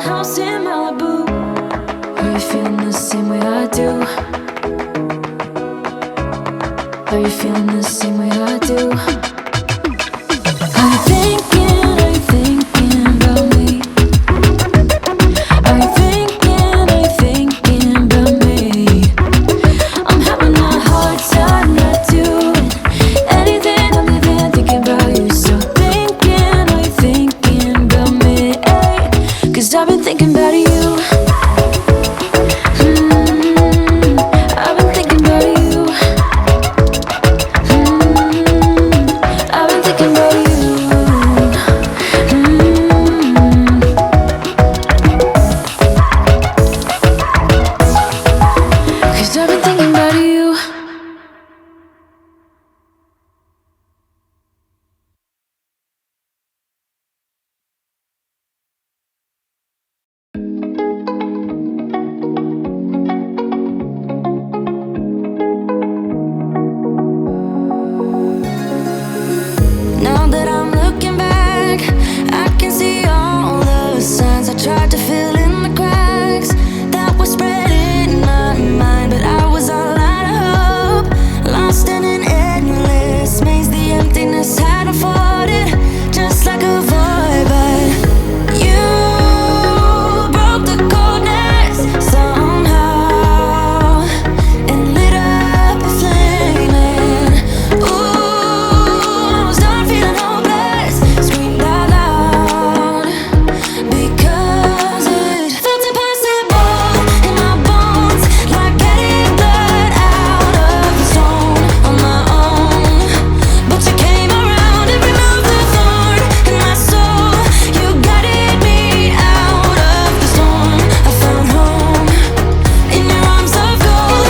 house in Malibu. Are you feeling the same way I do? Are you feeling the same way I do? Are you thinking about me? Are you thinking about me? I'm having a hard time not doing anything other than thinking about you. So are you thinking about me? Ay, 'cause I've been thinking about you. I've been thinking about you. I've been thinking about you. Cause I've been thinking about you. Now that I'm looking back, I can see all the signs I tried to fill in the cracks that were spread in my mind, but I was all out of hope, lost in an endless maze. The emptiness had unfolded just like a void, but you broke the coldness somehow and lit up a flame. And ooh, I was done feeling hopeless, screamed out loud because it felt impossible in my bones, like getting blood out of the stone on my own. But you came around and removed the thorn in my soul. You guided me out of the storm. I found home in your arms of gold,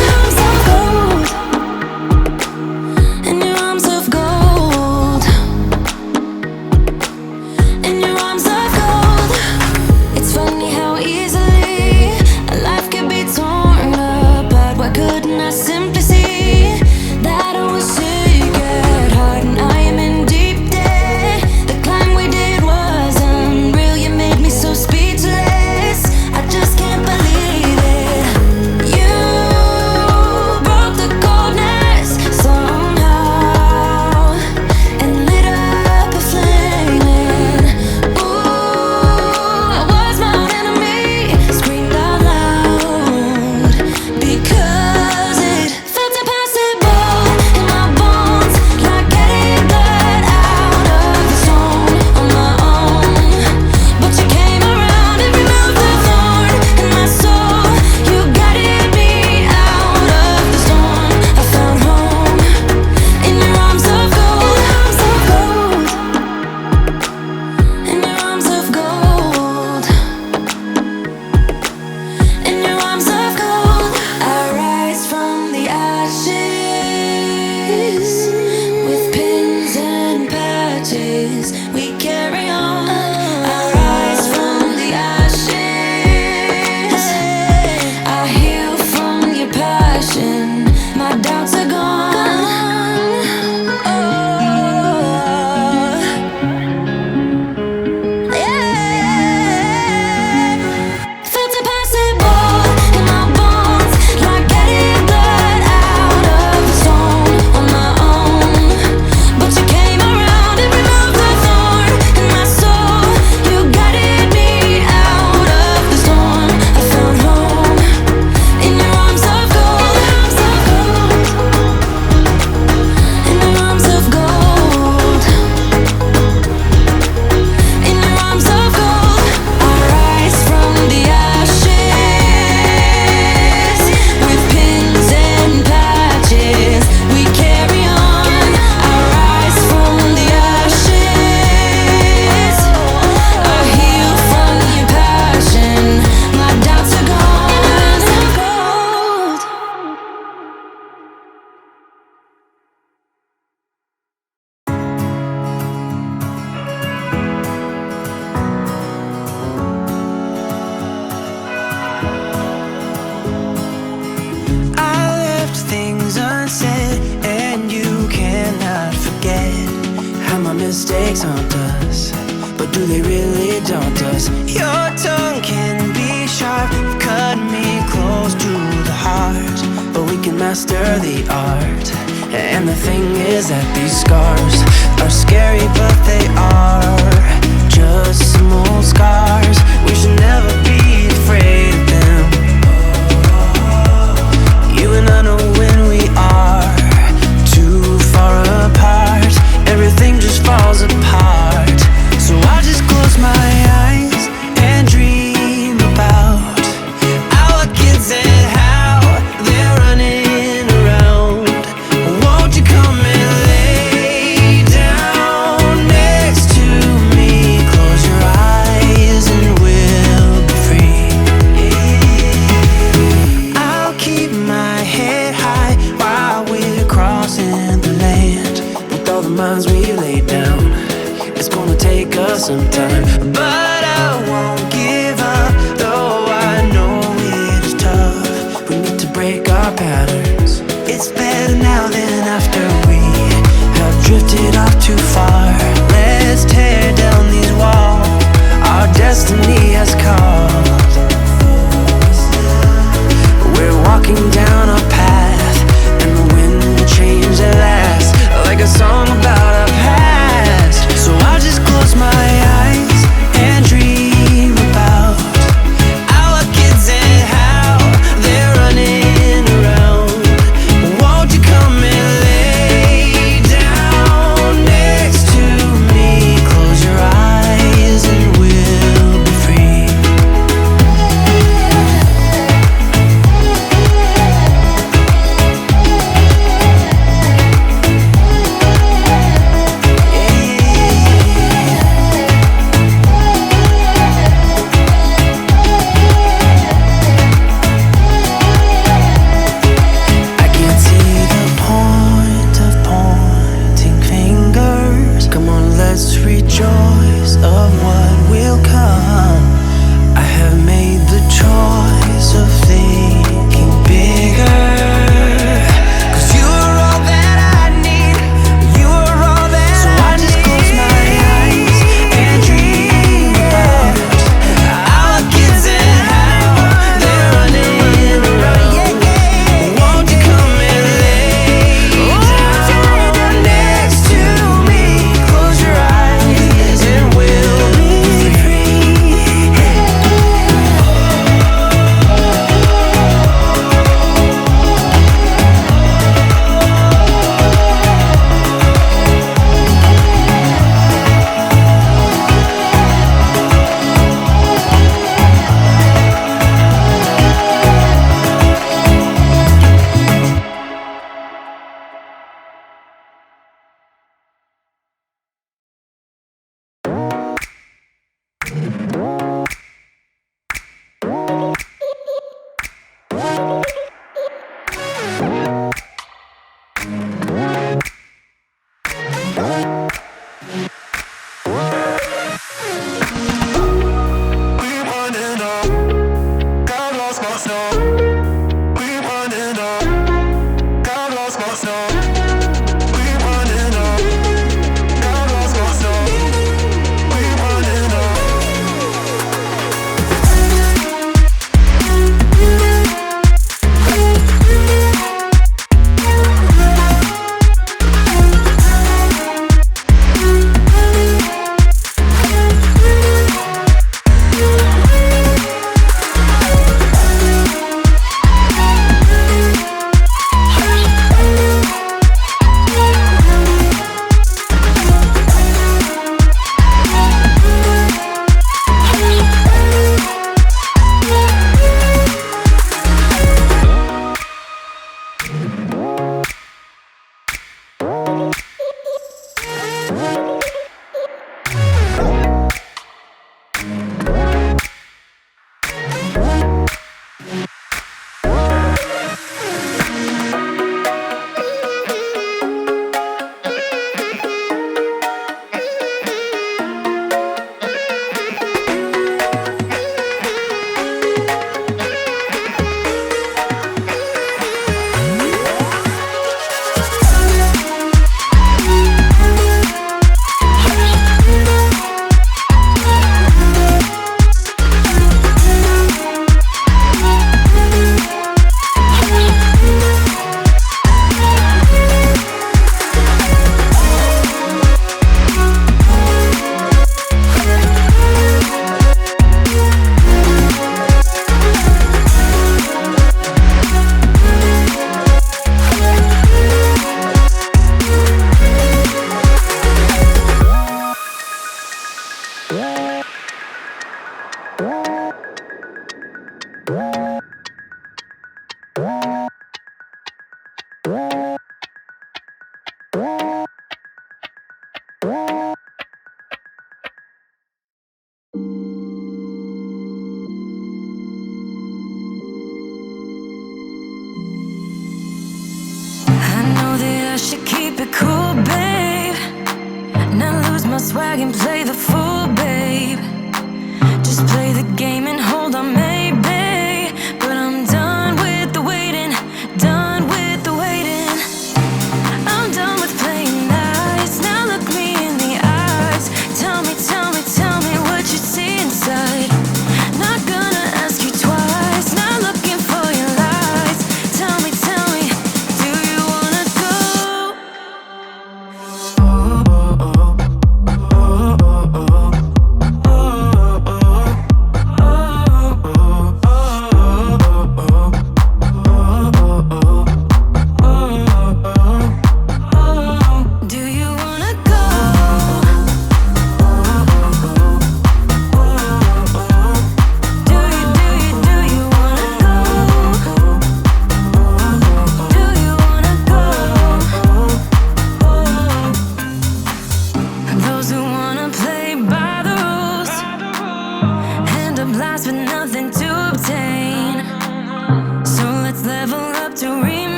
in your arms of gold, in your arms of gold. It's funny how easily a life can be torn apart. Why couldn't I simply see that I was sick at heart and I am in deep debt? The climb we did was unreal. You made me so speechless. I just can't believe it. You broke the coldness somehow and lit up a flame. And ooh, I was my own enemy, screamed out loud because it felt impossible in my bones, like getting blood out of the stone on my own. But you came around and removed the thorn in my soul. You guided me out of the storm. I found home in your arms of gold, in your arms of gold, in your arms of gold. I rise from the ashes with pins and patches. We carry on. I rise from the ashes. I heal from your passion. My doubts are gone. Oh, yeah. Felt impossible in my bones, like getting blood out of the stone on my own. But you came around and removed the thorn in my soul. You guided me out of the storm. I found home in your arms of gold, in your arms of gold, in your arms of gold. I rise from the ashes with pins and patches. We carry on. I rise from the ashes. I heal from your passion. My doubts are gone. Gold. I left things unsaid, and you cannot forget how my mistakes haunt us. But do they really daunt us? Your tongue can master the art. And the thing is that these scars are scary, but they are just some old scars. We should never be afraid of them. You and I know when we are too far apart, everything just falls apart. So I just close my eyes and dream about our kids and how they're running around. Won't you come and lay down next to me? Close your eyes and we'll be free. I'll keep my head high while we're crossing the land. With all the minds we laid down, it's gonna take us some time, but I won't give up, though I know it is tough. We need to break our patterns. It's better now than after we have drifted off too far. Let's tear down these walls. Our destiny has called. We're walking down a path, and the wind will change at last, like a song about our past. So I just close my eyes and dream about our kids and how they're running around. Won't you come and lay down next to me? Close your eyes and we'll be free. Should keep it cool, babe. Not lose my swag and play the fool, babe. Just play the game and hold on, maybe. But I'm done with the waiting, done with the waiting. I'm done with playing nice. Now look me in the eyes. Tell me, tell me, tell me what you see inside. Not gonna ask you twice. Not looking for your lies. Tell me, do you wanna go?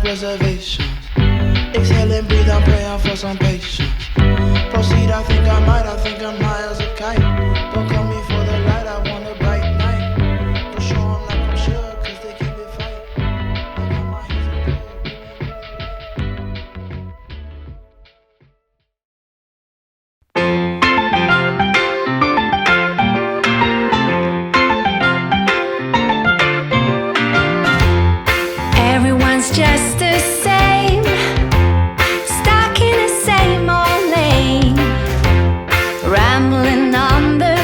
reservations. Exhale and breathe, I'm praying for some patience. Proceed, I think I'm high as a kite. Don't call me for the light, I want a bright night. Don't show 'em like I'm sure, cause they keep it fight. I got my hands in the everyone's just the same, stuck in the same old lane, rambling on the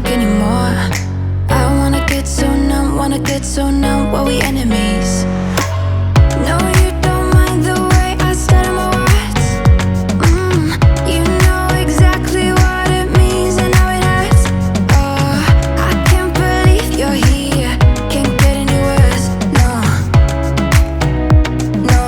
talk anymore. I wanna get so numb while we enemies. No, you don't mind the way I stutter my words. You know exactly what it means and how it hurts. Oh, I can't believe you're here. Can't get any worse. No, no.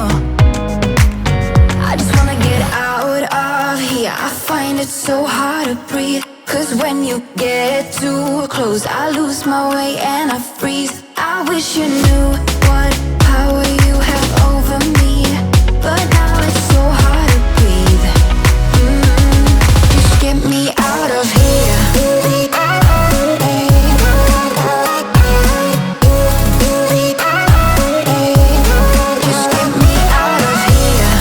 I just wanna get out of here. I find it so hard to breathe. Cause when you get too close, I lose my way and I freeze. I wish you knew what power you have over me, but now it's so hard to breathe. Just get me out of here. Just get me out of here.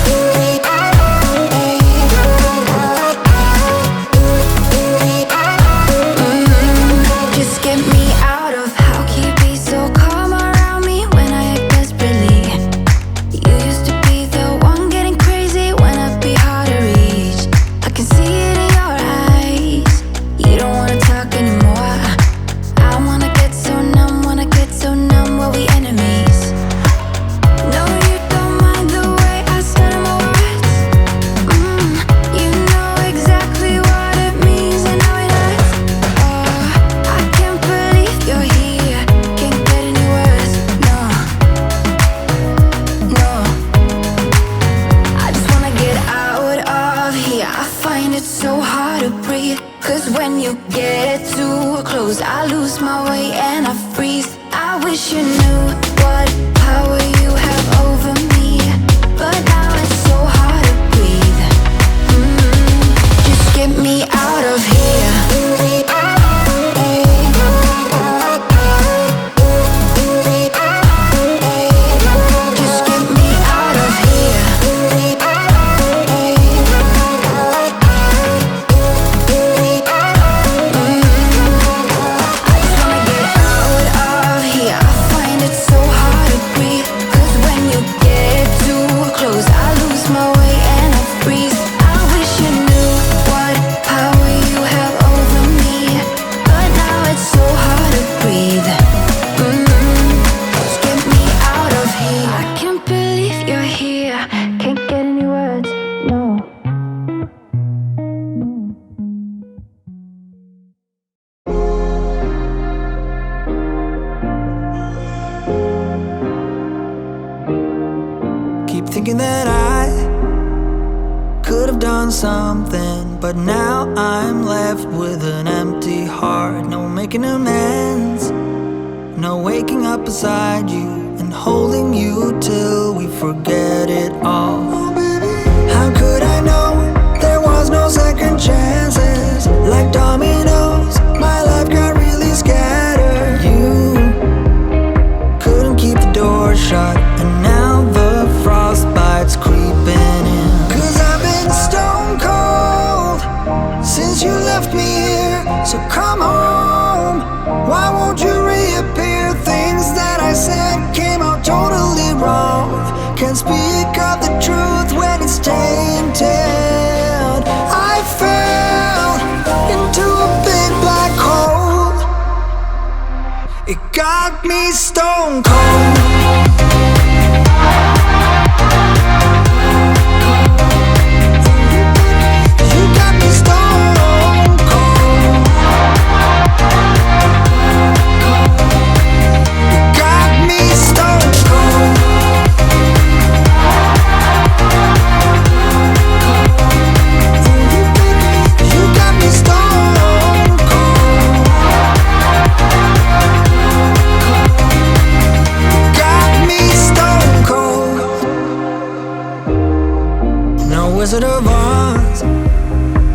Just get me out of. How can you be so calm around me when I act desperately? You used to be the one getting crazy when I'd be hard to reach. I can see it in your eyes. You don't wanna talk anymore. I wanna get so numb while we enemies. No, you don't mind the way I stutter my words. You know exactly what it means and how it hurts. Oh, I can't believe you're here. Can't get any worse. No, no. I just wanna get out of here. I find it so hard to breathe. Cause when you get too close, I lose my way and I freeze. I wish you knew what power you have over me, but now it's so hard to breathe. Just get me out of here. Just get me out of here. I just wanna get out of here. I find it so hard to breathe. Cause when you get too close, I lose my way and I freeze. I wish you knew what power you have over me, but now it's so hard to breathe. Just get me out of here. I can't believe you're here. Can't get any words. No. Keep thinking that I could have done something, but now I'm left with an empty heart. No making amends, no waking up beside you and holding you till we forget it all. How could I know there was no second chances? Like dominoes, my life got really scattered. You couldn't keep the door shut, and now the frostbite's creeping in. Cause I've been stone cold since you left me here. So come home, why won't you reappear? Things that I said came out totally wrong. Can't speak of the truth when it's tainted. I fell into a big black hole. It got me stone cold. You got me stone cold. You got me stone cold. You got me stone cold. Got me stone cold. No Wizard of Oz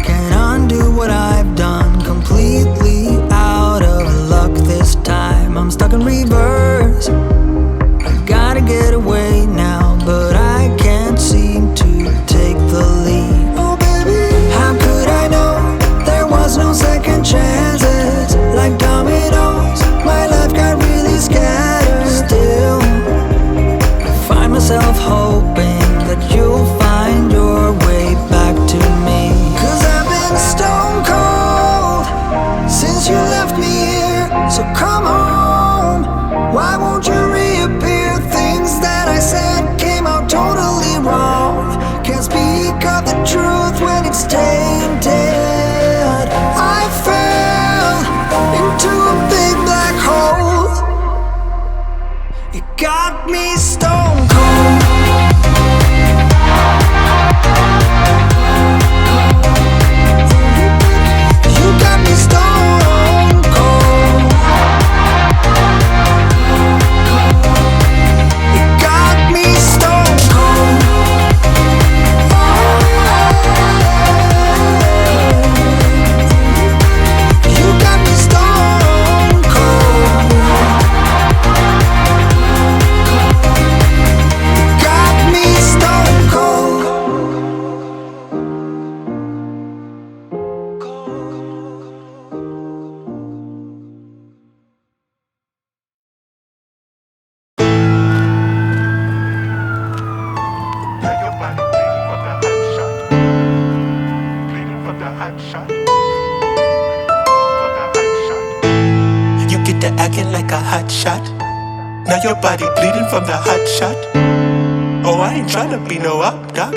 can undo what I've done. Completely out of luck this time. I'm stuck in reverse. I gotta get away now, but I can't seem to take the lead. Oh baby, how could I know there was no second chances? Like dominoes, my life got really scattered. Still, I find myself hoping that you'll find your way back to me. Cause I've been stone cold since you left acting like a hot shot. Now your body bleeding from the hot shot. Oh, I ain't tryna be no up, doc.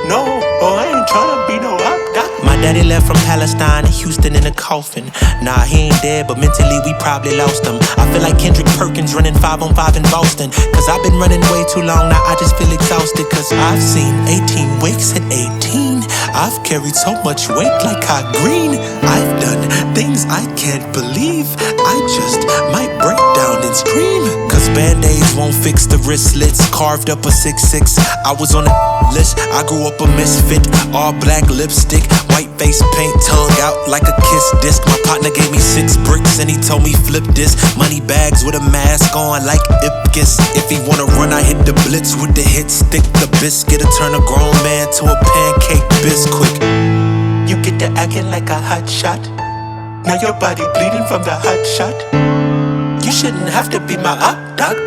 No, oh, I ain't tryna be no up, doc. My daddy left from Palestine to Houston in a coffin. Nah, he ain't dead, but mentally we probably lost him. I feel like Kendrick Perkins running 5-on-5 in Boston. Cause I've been running way too long, now I just feel exhausted. Cause I've seen 18 wakes at 18. I've carried so much weight like hot green. I've done things I can't believe. I just might break down and scream. Cause band-aids won't fix the wristlets. Carved up a 6'6". I was on the list. I grew up a misfit. All black lipstick, white face paint, tongue out like a kiss disc. My partner gave me 6 bricks and he told me flip this. Money bags with a mask on like Ipkiss. If he wanna run, I hit the blitz with the hit stick. The biscuit to turn a grown man to a pancake bisquick. You get to acting like a hot shot. Now your body bleeding from the hot shot. You shouldn't have to be my up, doc.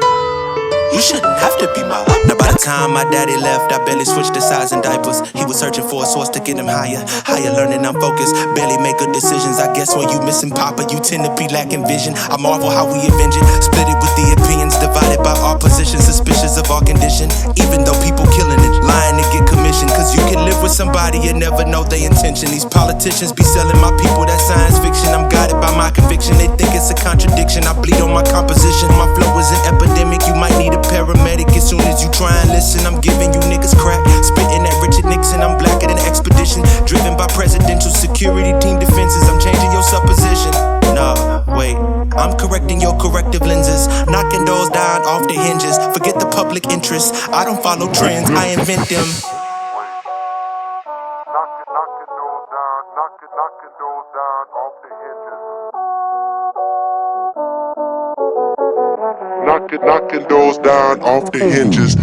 You shouldn't have to be my up. Now by the time my daddy left, I barely switched the size and diapers. He was searching for a source to get him higher. Higher learning, I'm focused. Barely make good decisions. I guess when you missing Papa, you tend to be lacking vision. I marvel how we avenge it. Split it with the opinions, divided by our positions. Suspicious of our condition. Even though people killing it, lying to get commission. Cause you can live with somebody and never know their intention. These politicians be selling my people that science fiction. I'm guided by my conviction. They think it's a contradiction. I bleed on my composition. My flow is an epidemic. You might need a paramedic as soon as you try and listen. I'm giving you niggas crack, spitting at Richard Nixon. I'm blacker than expedition, driven by presidential security team defenses. I'm changing your supposition. Nah, wait, I'm correcting your corrective lenses, knocking those down off the hinges. Forget the public interest. I don't follow trends, I invent them. Knocking doors down off the hinges.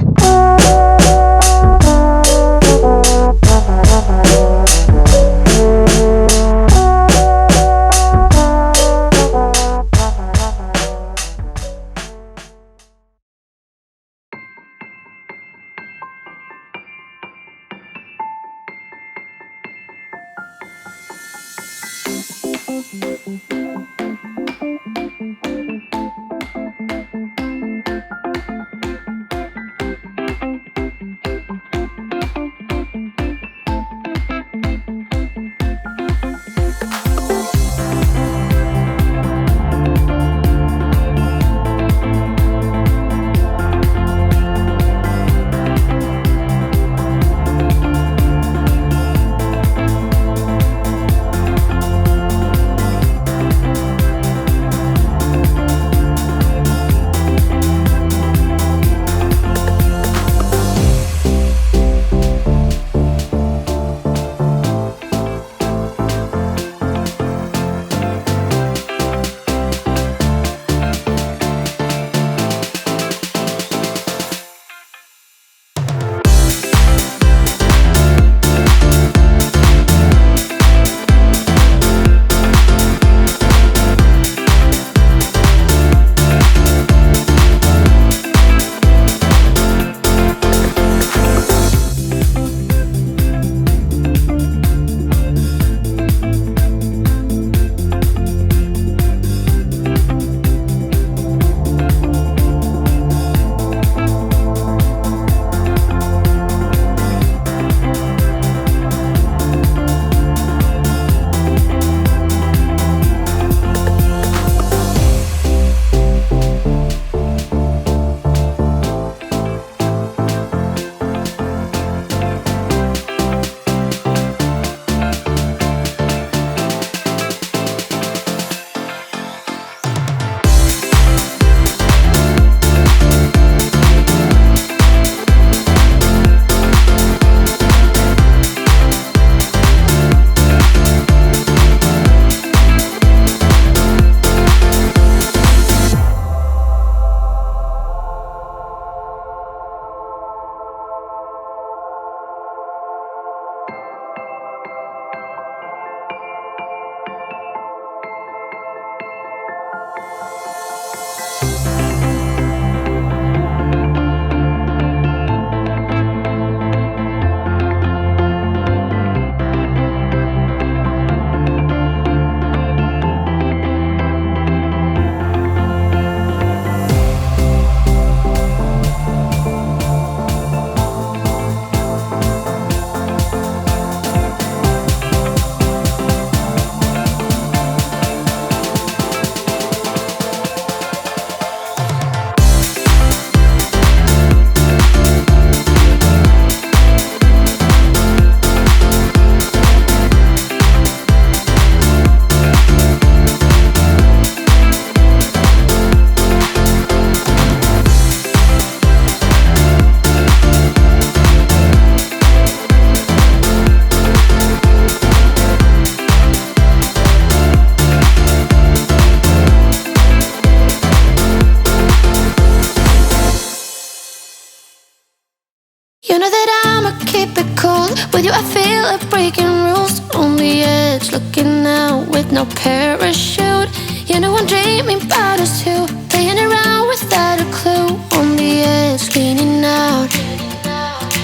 cold. With you I feel like breaking rules. On the edge, looking out with no parachute. You know I'm dreaming about us two, playing around without a clue. On the edge, leaning out.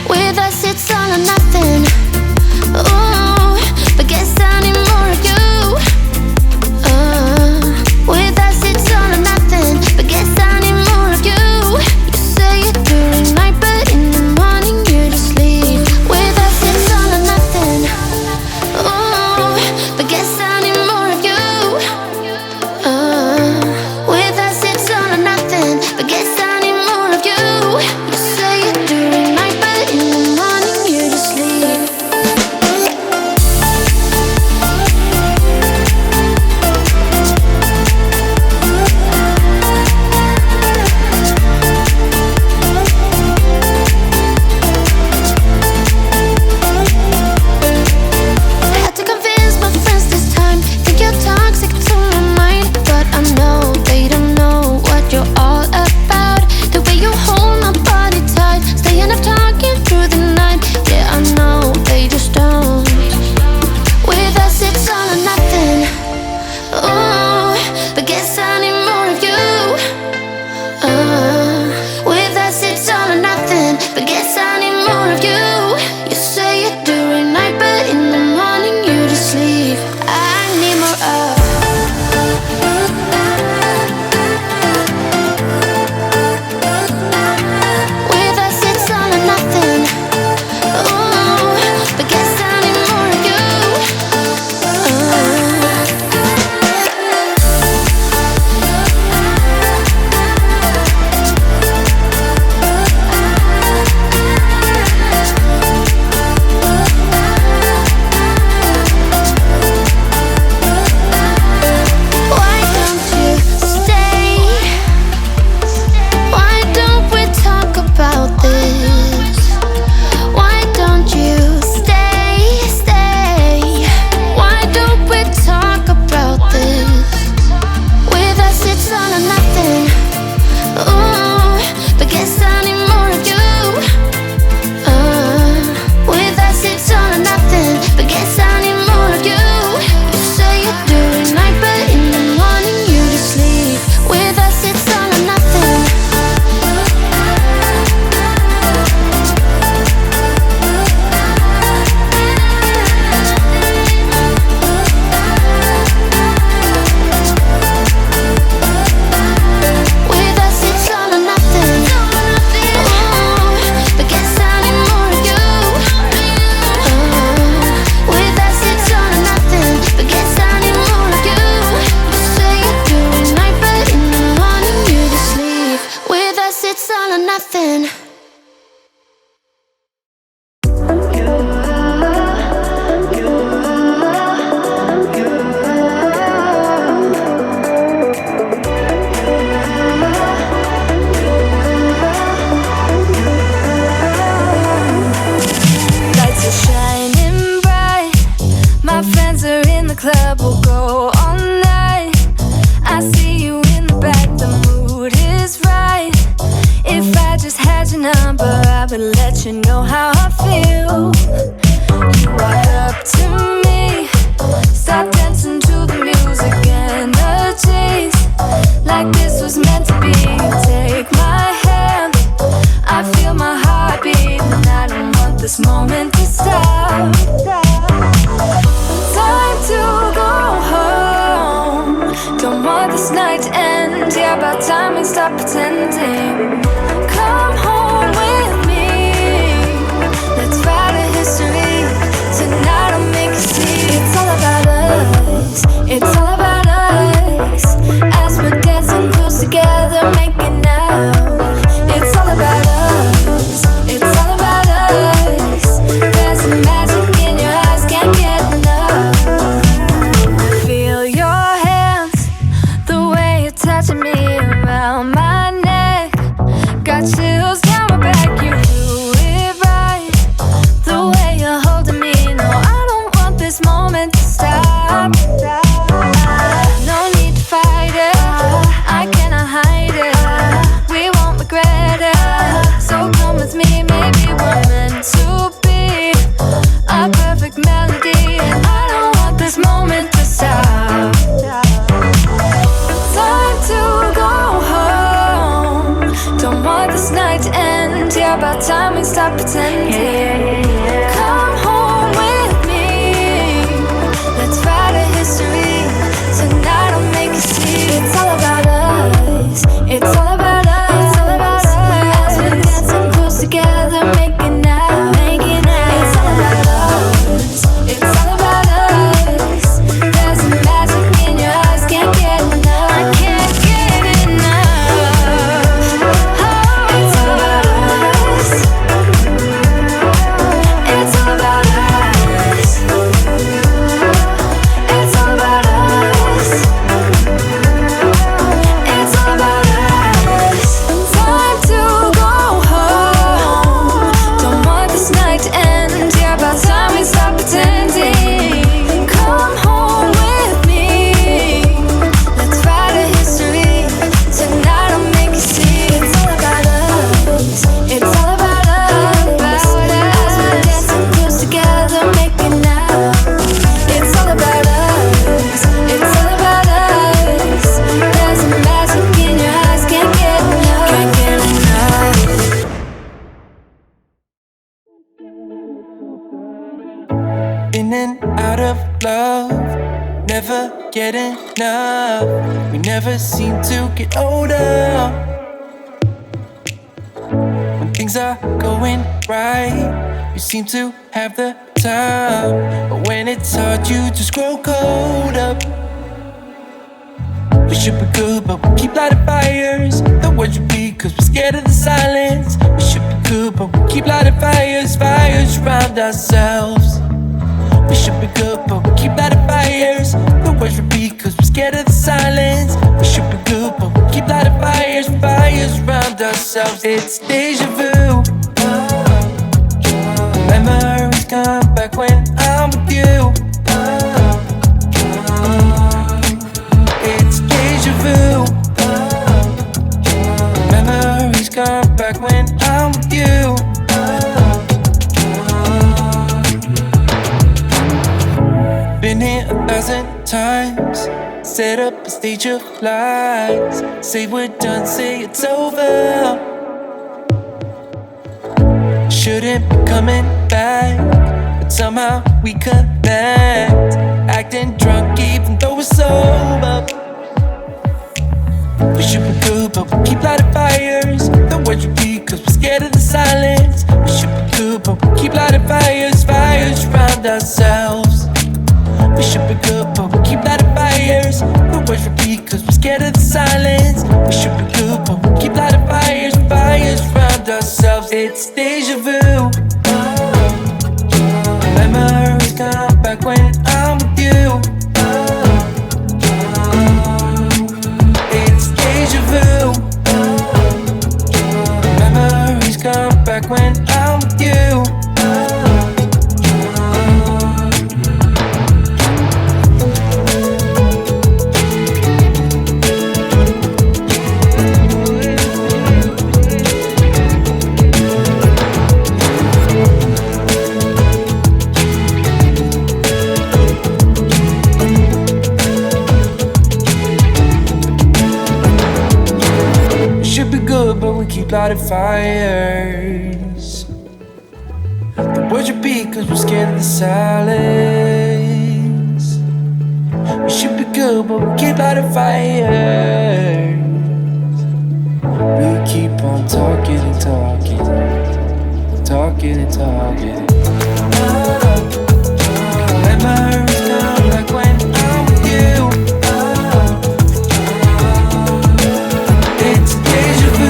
With us it's all or nothing. Ooh, but guess I need more of you. With us it's all or nothing, but guess I need more of you. You say it during night, but in the morning you just leave. With us it's all or nothing. Ooh, but guess I need more of you. With us it's all or nothing, but guess I need more of you. You say it during night, but in the morning you just leave. Had to convince my friends this time. Think you're toxic to my mind, but I know they don't know what you're all about. The way you hold my body tight, staying up talking through the night. Yeah, I know they just don't. With us it's all or nothing. Ooh, but guess I need more of you. With us it's all or nothing, but guess I need more of you. You say it during night, but in the morning you just leave. I need more of. With us it's all or nothing. Ooh, but guess I need more of you. Why don't you stay? Why don't we talk about this? Why don't you stay? Why don't we talk about this? With us it's all or nothing. Ooh, but guess I need more of you. With us it's all or nothing, but guess I need more of you. You say it during night, but in the morning you just leave. With us it's all or nothing. With us it's all or nothing. Ooh, but guess I need more of you. With us it's all or nothing, but guess I need more of you. You say it during night, but in the morning you just leave. With us it's all or nothing. Lights are shining bright. My friends are in the club, we'll go all night. I see you in the back, the mood is right. If I just had your number, I would let you know how I feel. You walk up to me, start dancing to the music, energies like this was meant to be. Take my hand, I feel my heart beat, and I don't want this moment to stop. Time to go home, don't want this night to end. Yeah, about time we stop pretending. Come home with me, let's write a history. Tonight I'll make you see. It's all about us, it's all about us. As we're dancing close together, making out. It's all about us, it's all about us. There's a magic in your eyes, can't get enough. Feel your hands, the way you're touching me around my neck. Got chills. Yeah, about time we stop pretending. Come home with me. Let's write a history. Tonight I'll make you see. It's all about us. It's all about us. It's all about us. As we're dancing close together, making out, making out. It's all about us. It's all about us. There's a magic in your eyes, can't get enough. I can't get enough. Oh, it's all about us. It's all about us. It's all about us. It's all about us. Time to go home. Don't want this night to end. Yeah, about time we stop pretending. Come home with me. Let's write a history. Tonight I'll make you see. It's all about us. It's all about us. As we're dancing close together, making out. It's all about us. It's all about us. There's a magic in your eyes, can't get enough. Can't get enough. In and out of love, never get enough. We never seem to get older. When things are going right, you seem to have the time. But when it's hard, you just grow colder. We should be good, but we keep lighting fires. The words repeat, cause we're scared of the silence. We should be good, but we keep lighting fires. Fires around ourselves. We should be good, but we keep lighting fires. The words repeat, cause we're scared of the silence. We should be good, but we keep lighting fires. Fires around ourselves. It's deja vu. Memories come back when I'm with you. It's deja vu. Memories come back when I'm with you. Been here 1,000 times. Set up a stage of lies. Say we're done, say it's over. Shouldn't be coming back, but somehow we connect. Acting drunk even though we're sober. We should be good, but we keep lighting fires. The words repeat, cause we're scared of the silence. We should be good, but we keep lighting fires. Fires around ourselves. We should be good, but we keep lighting fires. The words repeat, cause we're scared of the silence. We should be good, but we keep lighting fires. Fires around ourselves. It's deja vu. Memories come back when I'm with you. It's deja vu. Memories come back when I'm with you. Keep lighting fires. The words repeat cause we're scared of the silence. We should be good, but we keep lighting fires. We keep on talking and talking, talking and talking. Memories come back when I'm with you. It's deja vu.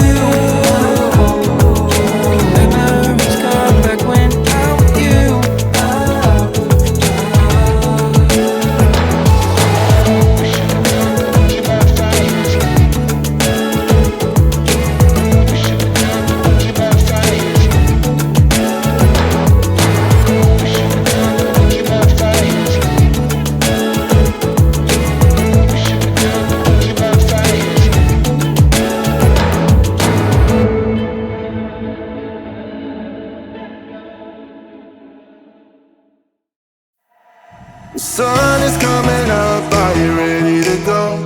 The sun is coming up, are you ready to go?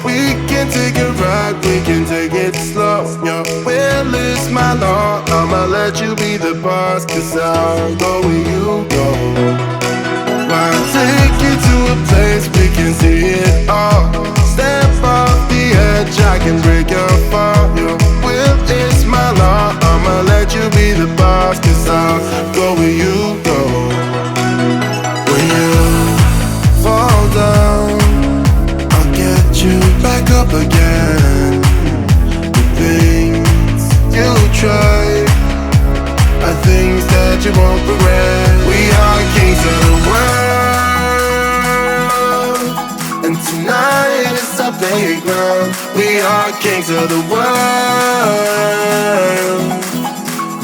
We can take a ride, we can take it slow. Your will is my law, I'ma let let you be the boss, 'cause I'll go where you go. I'll take you to a place we can see it all. Step off the edge, I can break your fall. Your will is my law. I'ma let you be the boss, 'cause I'll go where you go. When you fall down, I'll get you back up again. The things you try are things that you won't regret. We are kings of the world, and tonight is our playground. We are kings of the world,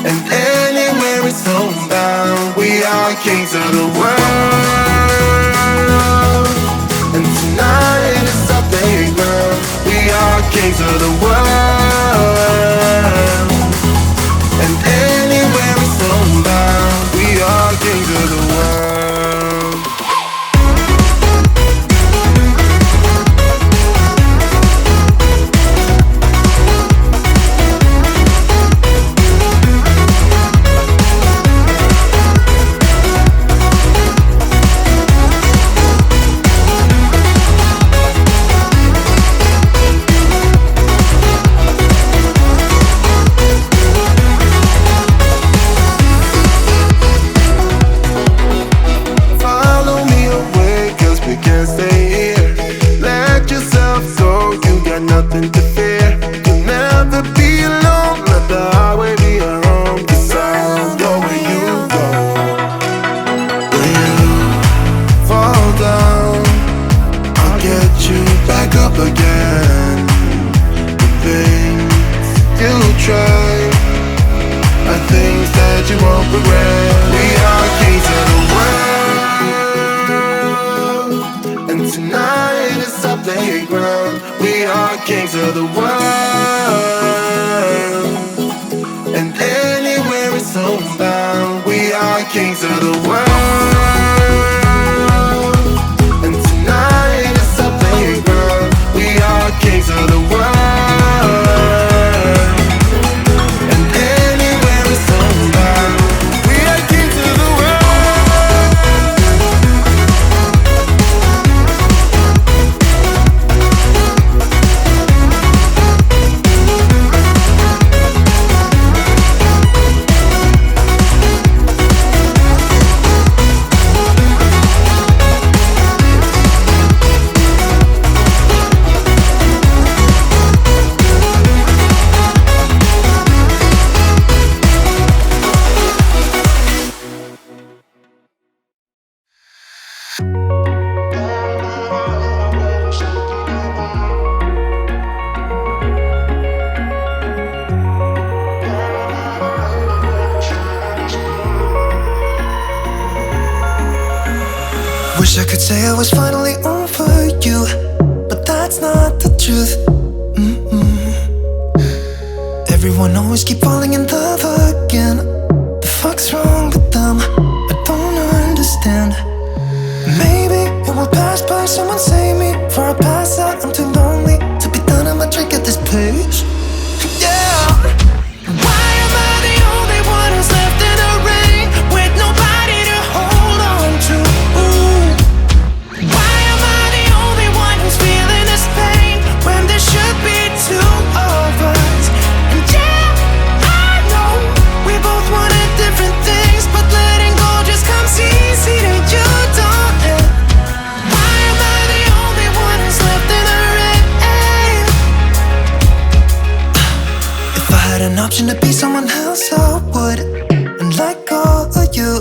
and anywhere it's homebound. We are kings of the world, and tonight is our playground. We are kings of the world, and anywhere it's homebound. We are kings of the world. Nothing to fear. You'll never be alone. Let the highway be your home, 'cause I'll go where you go. When you fall down, I'll get you back up again. The things you try are things that you won't regret. We are kings of the world, and tonight is our playground. We are kings of the world, and anywhere it's homebound. We are kings of the world, and tonight is our playground. We are kings of the world, and anywhere it's homebound. We are kings of the Wish I could say I was finally over you, but that's not the truth. Everyone always keep falling in love again. The fuck's wrong with them? I don't understand. Maybe it will pass by, someone save me. Before I pass out, I'm too lonely to be done. I'ma drink at this place. Yeah. Why am I the only one who's left in the rain with nobody to hold on to? Why am I the only one who's feeling this pain when there should be two of us? And yeah, I know we both wanted different things, but letting go just comes easy to you, don't it? Why am I the only one who's left in the rain? If I had an option to be someone else, I would, and let go of you.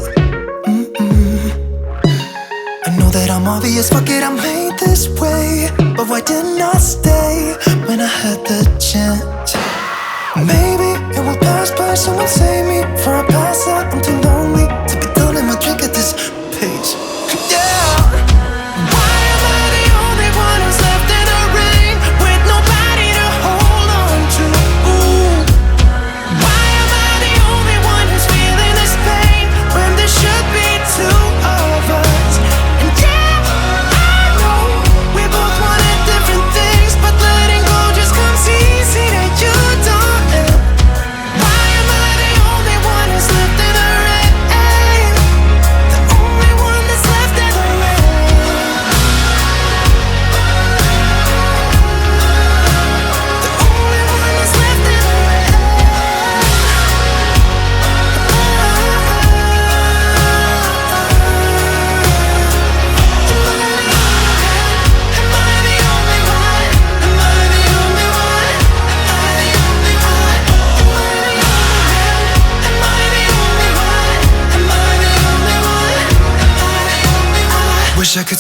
I know that I'm obvious, fuck it, I'm made this way. But why didn't I stay when I had the chance? Maybe it will pass by, someone save me. Before I pass out, I'm too lonely to be done in my drink at this pace. Yeah. Why am I the only one who's left in the rain with nobody to hold on to? Why am I the only one who's feeling this pain when there should be two of us? And yeah, I know we both wanted different things, but letting go just comes easy to you, don't it? Why am I the only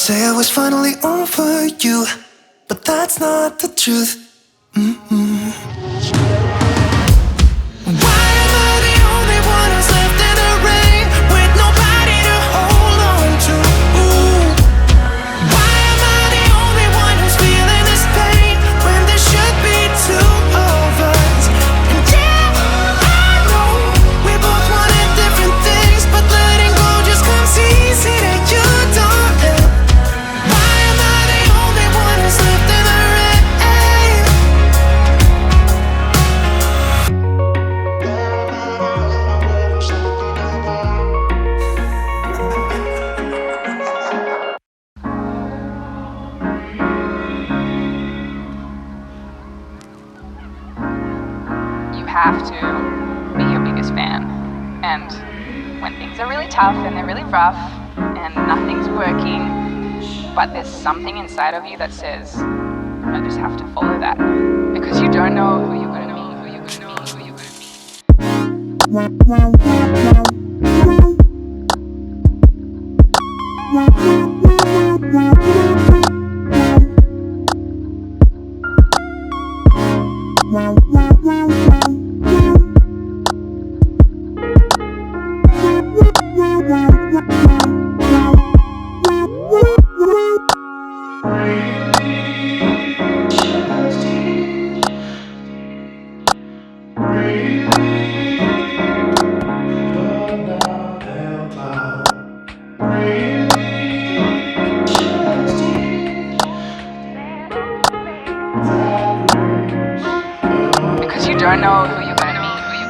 say I was finally over you, but that's not the truth. Why am I the only one who's left in the rain with nobody to hold on to? Why am I the only one who's feeling this pain when there should be two of us? And yeah, I know we both wanted different things, but letting go just comes easy to you, darling. Why am I the only one who's left in the rain? You have to be your biggest fan. And when things are really tough and they're really rough and nothing's working, but there's something inside of you that says, I just have to follow that. Because you don't know who you're gonna meet, who you're gonna meet, who you're because you don't know who you're gonna meet, who you're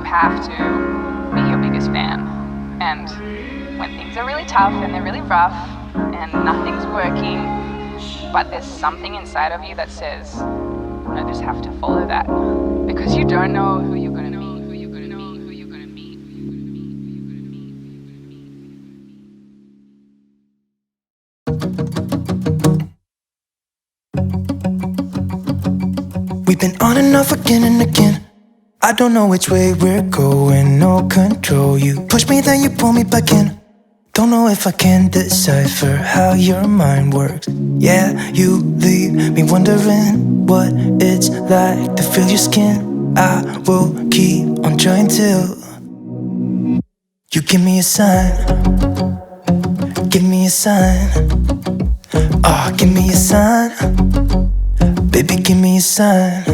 have to be your biggest fan. And when things are really tough and they're really rough and nothing's working, but there's something inside of you that says, I just have to follow that. Because you don't know who you're gonna meet, who you're gonna meet, who you're gonna meet, who you're gonna meet, who you're gonna meet, who you're gonna meet. We've been on and off again and again. I don't know which way we're going, no control. You push me, then you pull me back in. Don't know if I can decipher how your mind works. Yeah, you leave me wondering what it's like to feel your skin. I will keep on trying till you give me a sign. Give me a sign. Oh, give me a sign. Baby, give me a sign.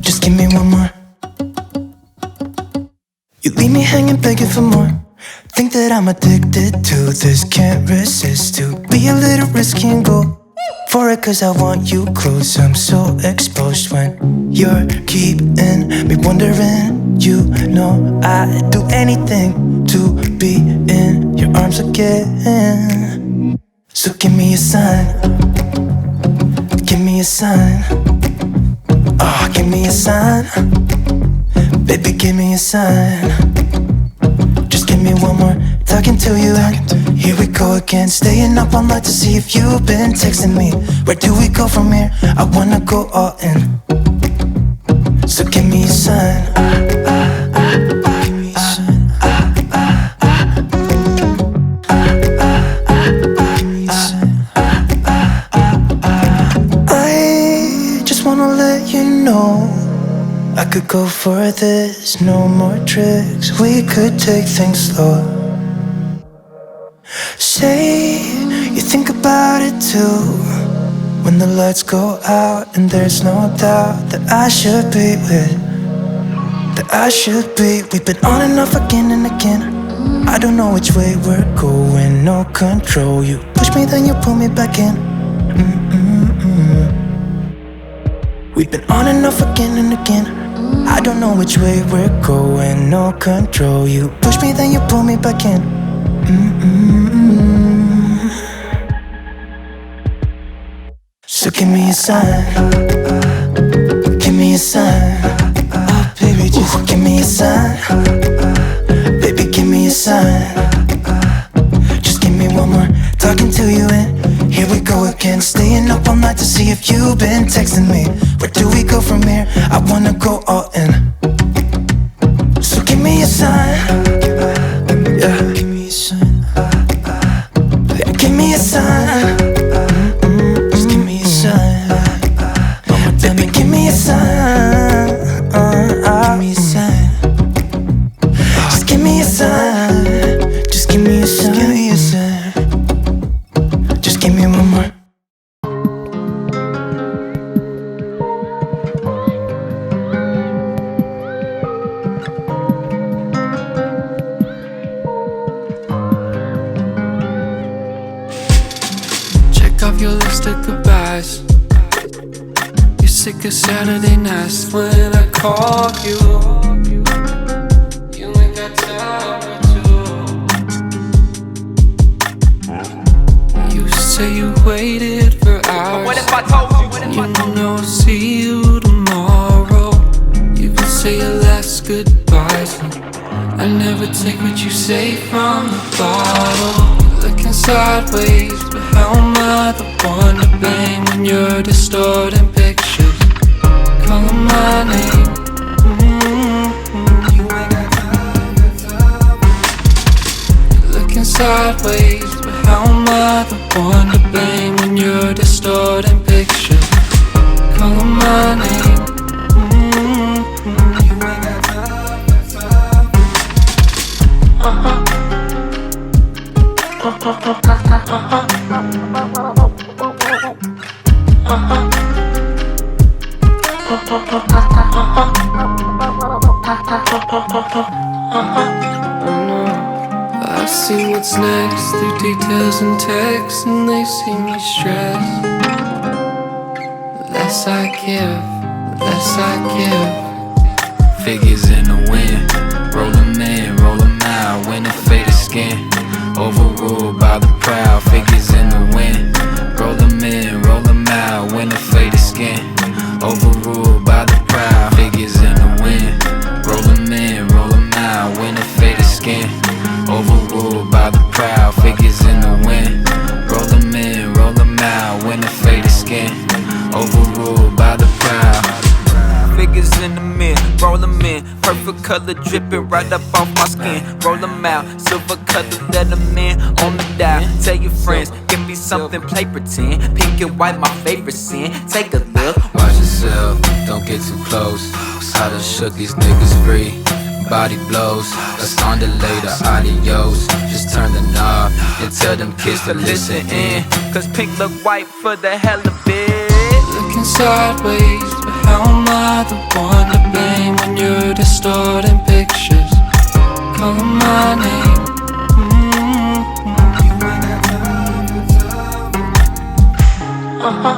Just give me one more. You leave me hanging, begging for more. Think that I'm addicted to this, can't resist to be a little risky and go for it cause I want you close. I'm so exposed when you're keeping me wondering. You know I'd do anything to be in your arms again. So give me a sign, give me a sign. Oh, give me a sign, baby, give me a sign. Just give me one more talking to you, and here we go again. Staying up all night to see if you've been texting me. Where do we go from here? I wanna go all in. So give me a sign. Give me a sign. I just wanna let you know I could go for this, no more tricks. We could take things slow. Say you think about it too. When the lights go out and there's no doubt that I should be with, that I should be. We've been on and off again and again. I don't know which way we're going, no control. You push me then you pull me back in. We've been on and off again and again. I don't know which way we're going, no control. You push me then you pull me back in. So give me a sign, give me a sign. Oh baby, just give me a sign. Baby, give me a sign. Just give me one more talking to you, and here we go again. Staying up all night to see if you've been texting me. Where do we go from here? I wanna go all in. So give me a sign. Yeah, give me a sign. Yeah, give me a sign. Just give me a sign. Baby, give me a sign. Give me a sign. Just give me a sign. Just give me a sign. Give me a sign. Just give me one more. Check off your list of goodbyes. You're sick of Saturday nights when I call you. You ain't got time or two. You say you waited for hours. What if I told you? What if I told You know I'll see you tomorrow. You can say your last goodbyes. I never take what you say from the bottle. You're looking sideways, but how am I the one to blame when you're distorting pictures? Calling my name. You ain't got time. You're looking sideways, but how am I the one to blame when you're distorting pictures? Calling my name. You ain't got time. I see what's next through details and text, and they see me stressed. The less I give, the less I give. Figures in the wind, roll them in, roll them out. When the faded skin, overruled by the proud. Figures in the wind, roll them in, roll them out. When the faded skin, overruled by the proud. Figures in the wind, roll them in, roll them out. When the faded skin, overruled by the proud. Figures in the wind, roll them in, roll them out. When the faded skin, overruled by the proud. Figures in the mirror, roll them in. Perfect color dripping right up off my skin. Roll them out, silver color, let them in on the dial. Tell your friends, give me something, play pretend. Pink and white, my favorite sin. Take a look. Watch yourself, don't get too close. I done shook these niggas free. Body blows, let's on the later, adios. Just turn the knob and tell them kids to listen in. Cause pink look white for the hell of it. Looking sideways, but how am I the one to blame when you're distorting pictures? Calling my name. You ain't got time.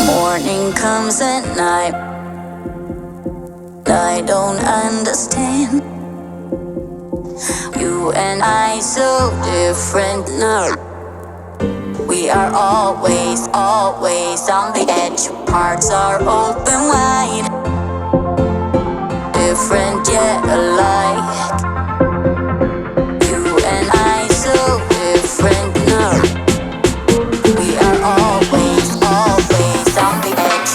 Morning comes at night. I don't understand. You and I so different now. We are always, always on the edge. Hearts are open wide. Different yet alike. You and I so different now. We are always, always on the edge.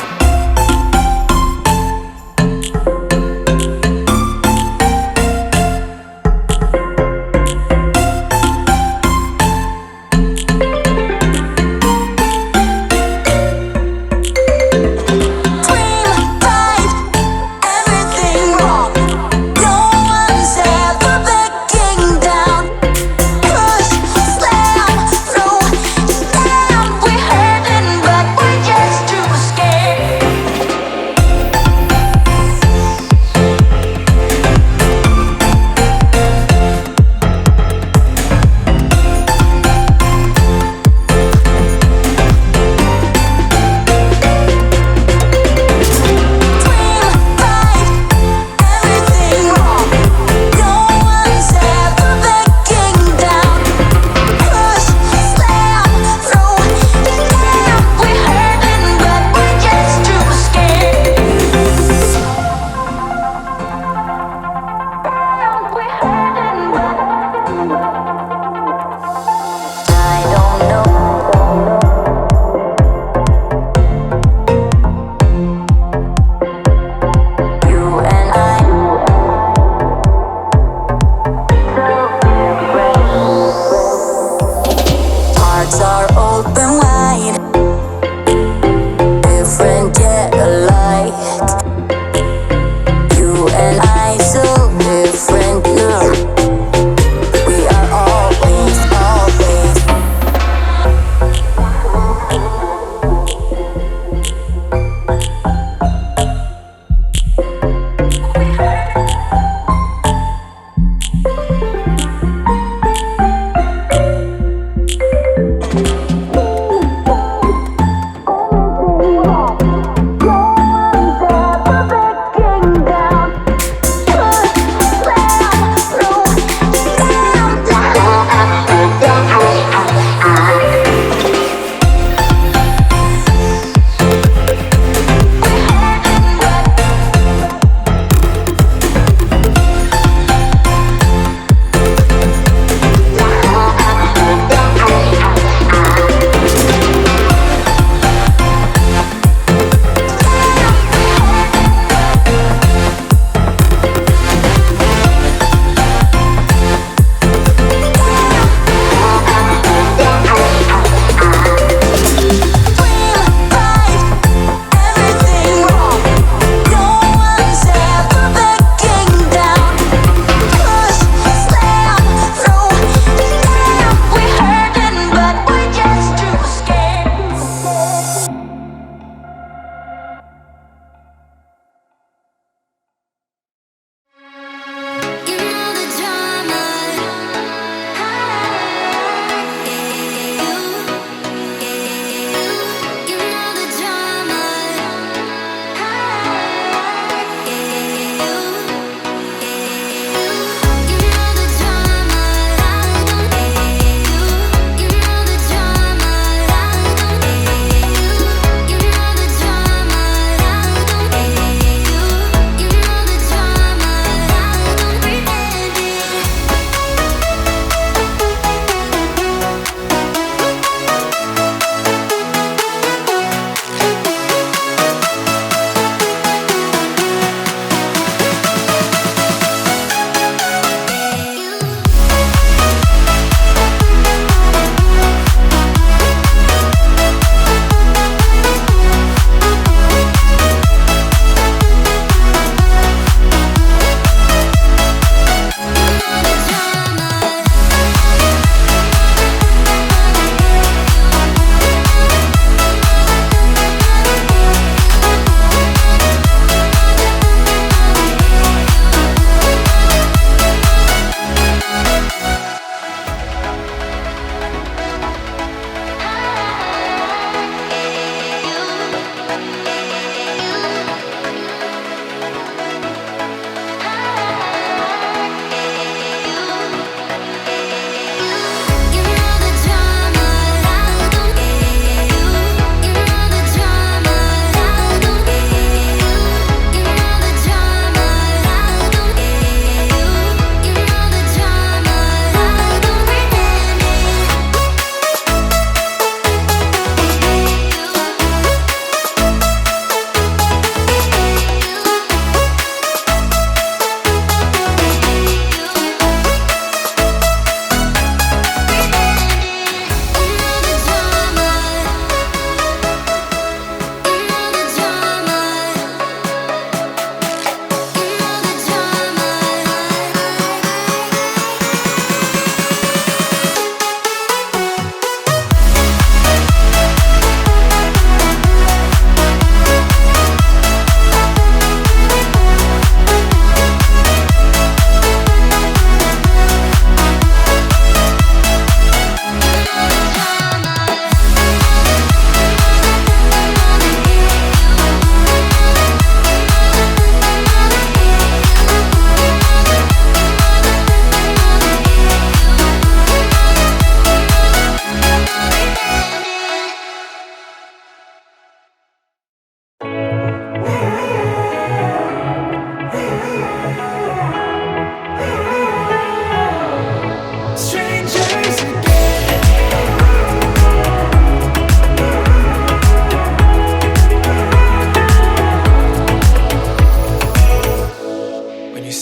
Dream, fight, everything wrong. No one said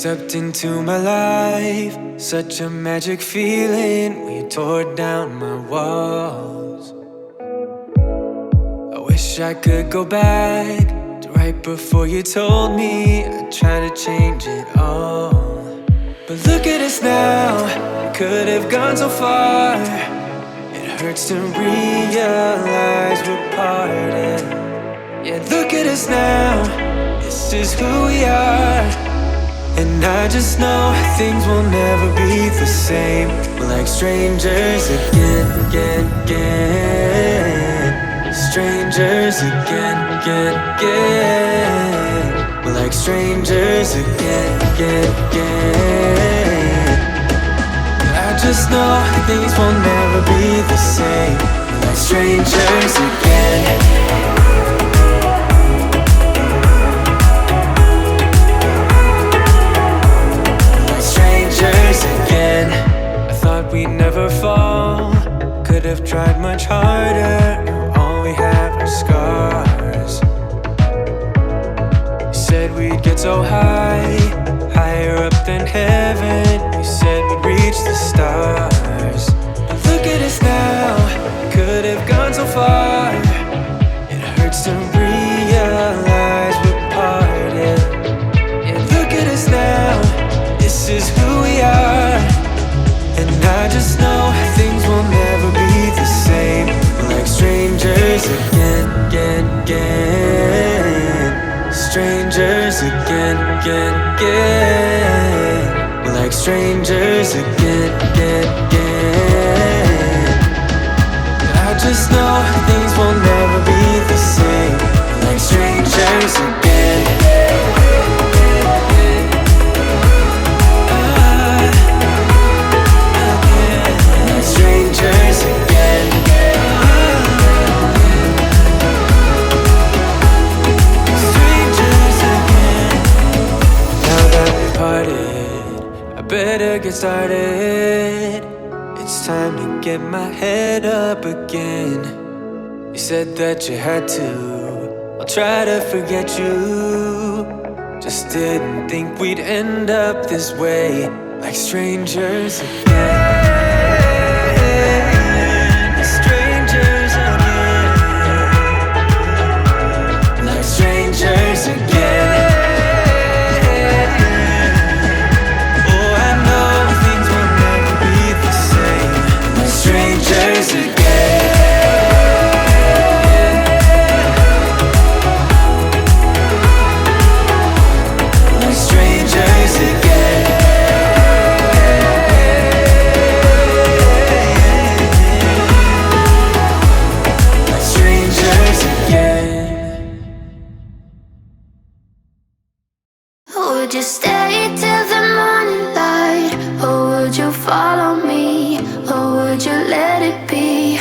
stepped into my life, such a magic feeling when you tore down my walls. I wish I could go back to right before you told me I'd try to change it all. But look at us now, we could have gone so far. It hurts to realize we're parted. Yeah, look at us now, this is who we are. And I just know things will never be the same. We're like strangers again. Strangers again. We're like strangers again. I just know things will never be the same. We're like strangers again. Again, I thought we'd never fall. Could have tried much harder. Now all we have are scars. You said we'd get so high, higher up than heaven. You said we'd reach the stars. But look at us now, we could have gone so far. It hurts to realize we're parted. Yeah, look at us now, this is who we are. And I just know things will never be the same. We're like strangers again. Strangers again. We're like strangers again. I just know things will never be the same. We're like strangers again. Strangers again. Strangers again. Now that we parted, I better get started. It's time to get my head up again. You said that you had to, I'll try to forget you. Just didn't think we'd end up this way, like strangers again. Strangers again. Oh, I know things will never be the same. Like strangers again. Like strangers again. Like strangers again. Would you stay till the morning light? Or would you follow me? Or would you let it be?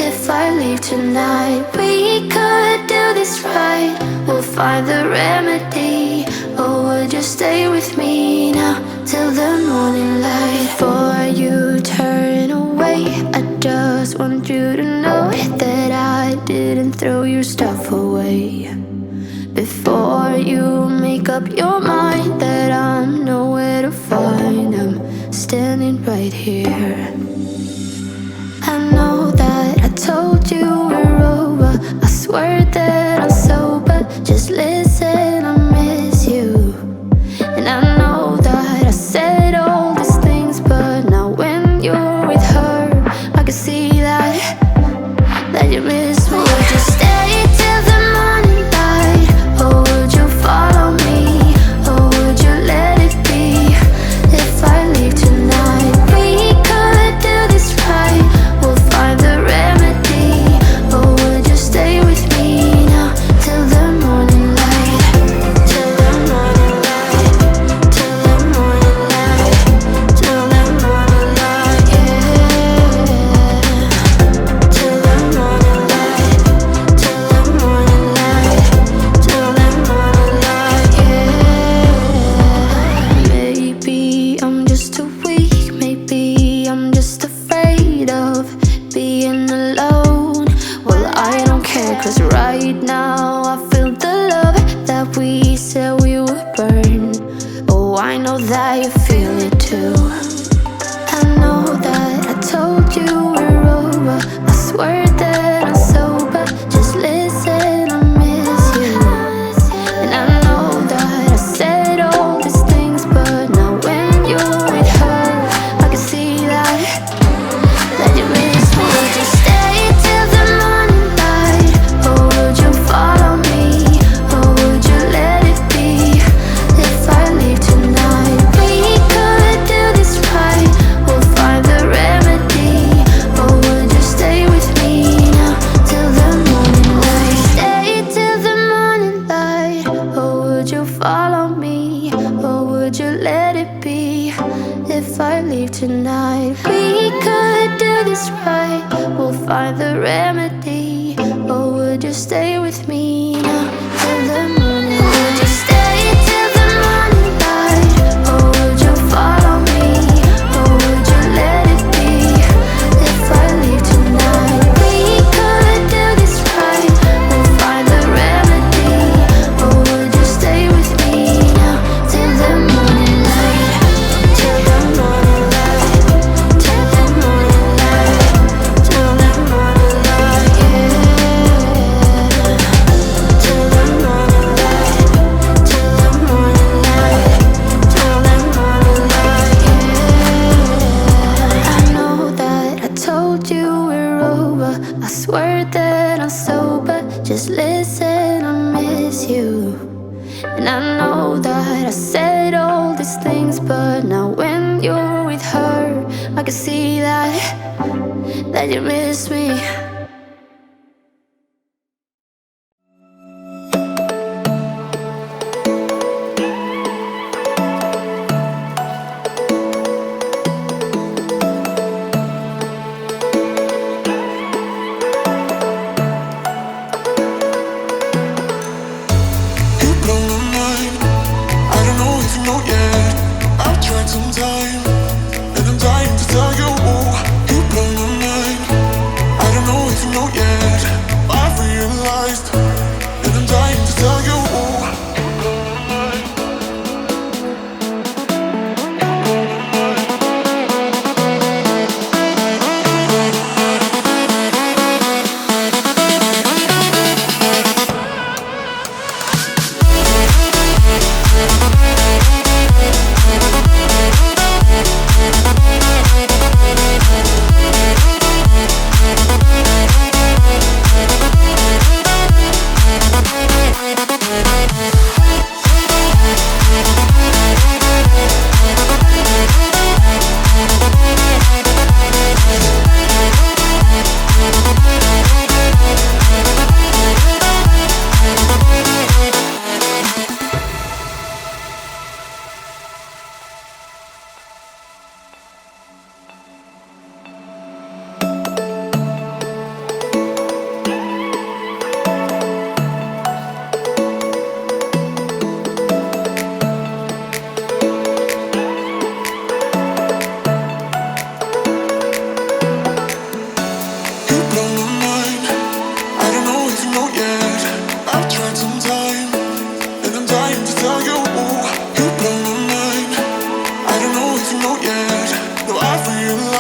If I leave tonight, we could do this right. We'll find the remedy. Or would you stay with me now till the morning light? Before you turn away, I just want you to know that I didn't throw your stuff away. Before you make up your mind that I'm nowhere to find, I'm standing right here. I know that I told you we're over. I swear that I'm sober. Just listen, I miss you. And I know that I said all these things, but now when you're with her, I can see that you miss me. Would you stay till the morning light? Or would you follow me? Or would you let it be? If I leave tonight, we could do this right. We'll find the remedy. Or would you stay with me I leave tonight. We could do this right, we'll find the remedy. Or would you stay with me now till the morning? Would you stay till the morning light? Or would you follow me? Or would you let it be if I leave tonight? We could do this right, we'll find the remedy. Or would you stay with me now till the morning light? Till the morning light, till the morning light, till the morning light, yeah. Till the morning light, till the morning light, till the morning light, yeah. I know that I told you we're over, I swear that I'm sober. Just listen, I miss you. And I know that I said all these things, but now when you're with her, I can see that you miss me. You blow my mind. I don't know if you know yet. I've tried some time, and I'm dying to tell you. You blow my mind. I don't know if you know yet. I've realized, and I'm dying to tell you. You blow my mind. You blow my mind. I don't know if you know yet. I've tried some time, and I'm dying to tell you. You blow my mind. I don't know if you know yet. No, I've realized.